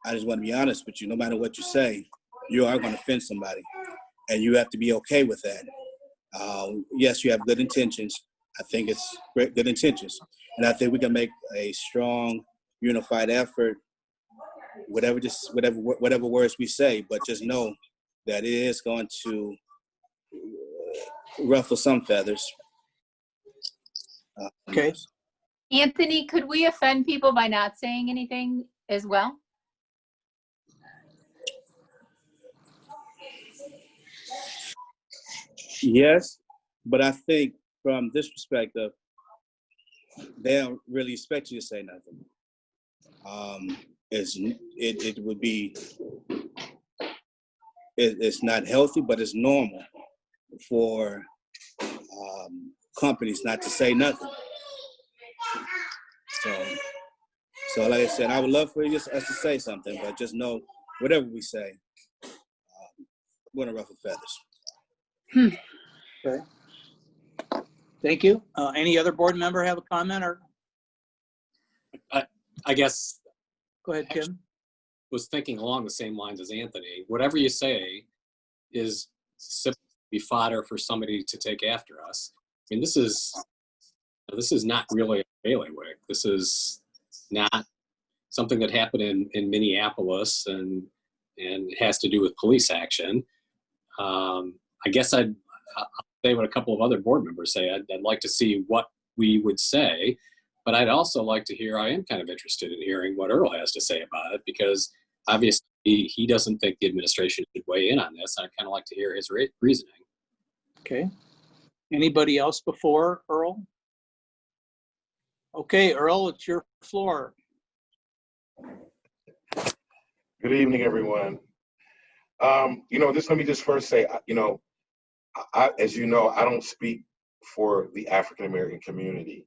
[SPEAKER 11] I just want to be honest with you, no matter what you say, you are going to offend somebody. And you have to be okay with that. Yes, you have good intentions. I think it's good intentions. And I think we can make a strong, unified effort, whatever words we say, but just know that it is going to ruffle some feathers.
[SPEAKER 1] Okay.
[SPEAKER 15] Anthony, could we offend people by not saying anything as well?
[SPEAKER 11] Yes, but I think from this perspective, they don't really expect you to say nothing. It would be, it's not healthy, but it's normal for companies not to say nothing. So like I said, I would love for us to say something, but just know whatever we say, we're gonna ruffle feathers.
[SPEAKER 1] Okay. Thank you. Any other board member have a comment or?
[SPEAKER 4] I guess.
[SPEAKER 1] Go ahead, Tim.
[SPEAKER 4] Was thinking along the same lines as Anthony. Whatever you say is simply be fodder for somebody to take after us. I mean, this is not really a bailiwick. This is not something that happened in Minneapolis and it has to do with police action. I guess I'll say what a couple of other board members say. I'd like to see what we would say, but I'd also like to hear, I am kind of interested in hearing what Earl has to say about it, because obviously he doesn't think the administration should weigh in on this. I'd kind of like to hear his reasoning.
[SPEAKER 1] Okay. Anybody else before Earl? Okay, Earl, it's your floor.
[SPEAKER 16] Good evening, everyone. Let me just first say, as you know, I don't speak for the African American community.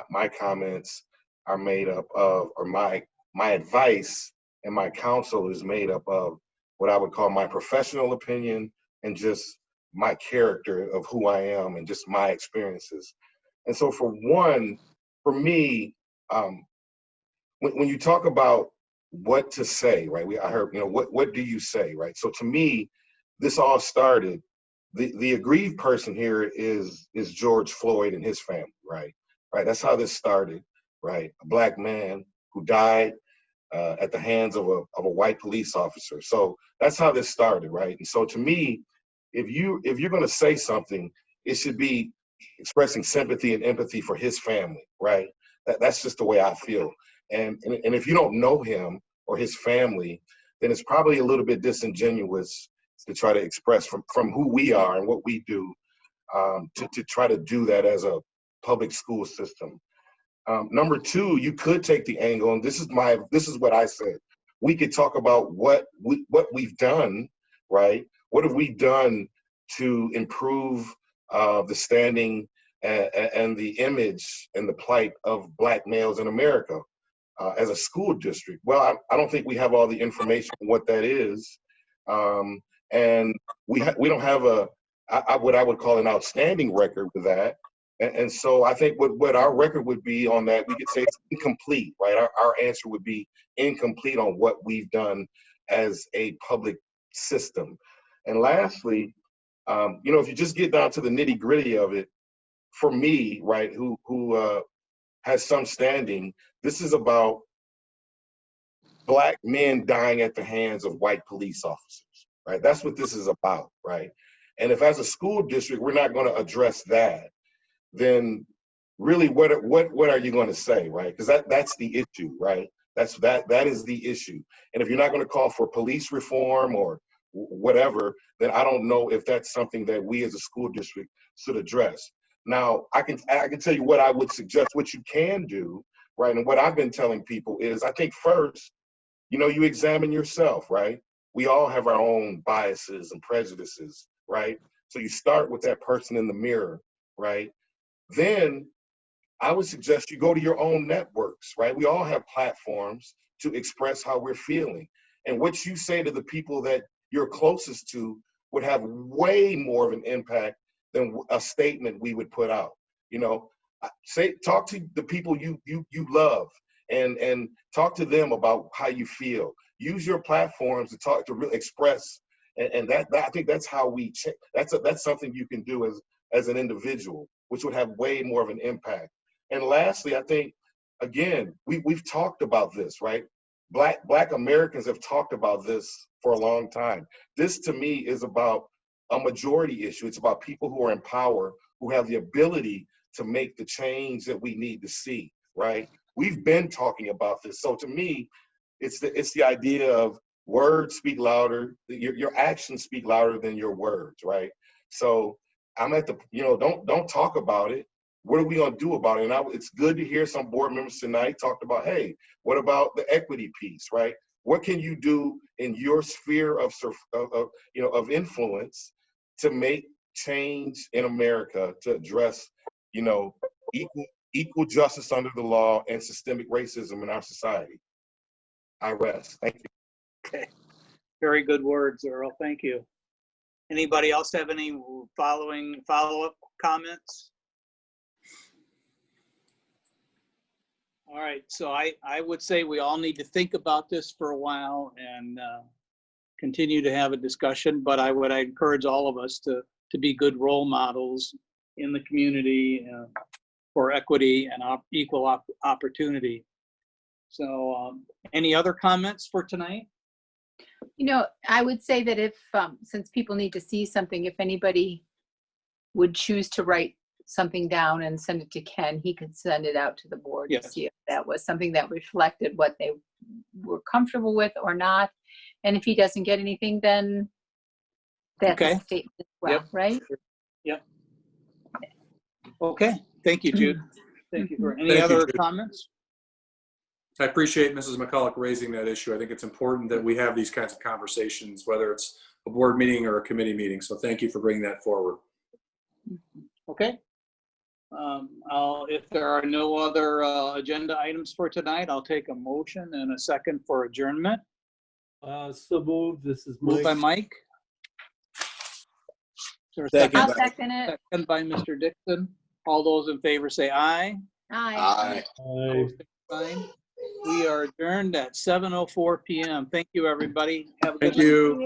[SPEAKER 16] My comments are made up of, or my advice and my counsel is made up of what I would call my professional opinion and just my character of who I am and just my experiences. And so for me, when you talk about what to say, right? I heard, what do you say, right? So to me, this all started, the aggrieved person here is George Floyd and his family, right? Right. That's how this started, right? A black man who died at the hands of a white police officer. So that's how this started, right? And so to me, if you're going to say something, it should be expressing sympathy and empathy for his family, right? That's just the way I feel. And if you don't know him or his family, then it's probably a little bit disingenuous to try to express from who we are and what we do, to try to do that as a public school system. Number two, you could take the angle, and this is what I said. We could talk about what we've done, right? What have we done to improve the standing and the image and the plight of Black males in America as a school district? Well, I don't think we have all the information on what that is, and we don't have what I would call an outstanding record with that. And so I think what our record would be on that, we could say it's incomplete, right? Our answer would be incomplete on what we've done as a public system. And lastly, if you just get down to the nitty gritty of it, for me, right, who has some standing, this is about Black men dying at the hands of white police officers, right? That's what this is about, right? And if as a school district, we're not going to address that, then really what are you going to say, right? Because that's the issue, right? That is the issue. And if you're not going to call for police reform or whatever, then I don't know if that's something that we as a school district should address. Now, I can tell you what I would suggest, what you can do, right? And what I've been telling people is, I think first, you examine yourself, right? We all have our own biases and prejudices, right? So you start with that person in the mirror, right? Then I would suggest you go to your own networks, right? We all have platforms to express how we're feeling. And what you say to the people that you're closest to would have way more of an impact than a statement we would put out. Talk to the people you love and talk to them about how you feel. Use your platforms to really express, and that I think that's how we change. That's something you can do as an individual, which would have way more of an impact. And lastly, I think, again, we've talked about this, right? Black Americans have talked about this for a long time. This, to me, is about a majority issue. It's about people who are in power, who have the ability to make the change that we need to see, right? We've been talking about this. So to me, it's the idea of words speak louder, your actions speak louder than your words, right? So I'm at the, don't talk about it. What are we going to do about it? And it's good to hear some board members tonight talked about, hey, what about the equity piece, right? What can you do in your sphere of influence to make change in America to address, equal justice under the law and systemic racism in our society? I rest. Thank you.
[SPEAKER 1] Okay. Very good words, Earl. Thank you. Anybody else have any follow-up comments? All right, so I would say we all need to think about this for a while and continue to have a discussion, but I encourage all of us to be good role models in the community for equity and equal opportunity. So any other comments for tonight?
[SPEAKER 15] I would say that if, since people need to see something, if anybody would choose to write something down and send it to Ken, he could send it out to the board to see if that was something that reflected what they were comfortable with or not. And if he doesn't get anything, then that's a statement as well, right?
[SPEAKER 1] Yep. Okay. Thank you, Jude. Thank you for any other comments?
[SPEAKER 12] I appreciate Mrs. McCulloch raising that issue. I think it's important that we have these kinds of conversations, whether it's a board meeting or a committee meeting. So thank you for bringing that forward.
[SPEAKER 1] Okay. If there are no other agenda items for tonight, I'll take a motion and a second for adjournment.
[SPEAKER 13] So moved. This is
[SPEAKER 1] Moved by Mike.
[SPEAKER 15] I'll second it.
[SPEAKER 1] Second by Mr. Dixon. All those in favor say aye.
[SPEAKER 15] Aye.
[SPEAKER 1] Aye. We are adjourned at 7:04 p.m. Thank you, everybody. Have a good night.
[SPEAKER 12] Thank you.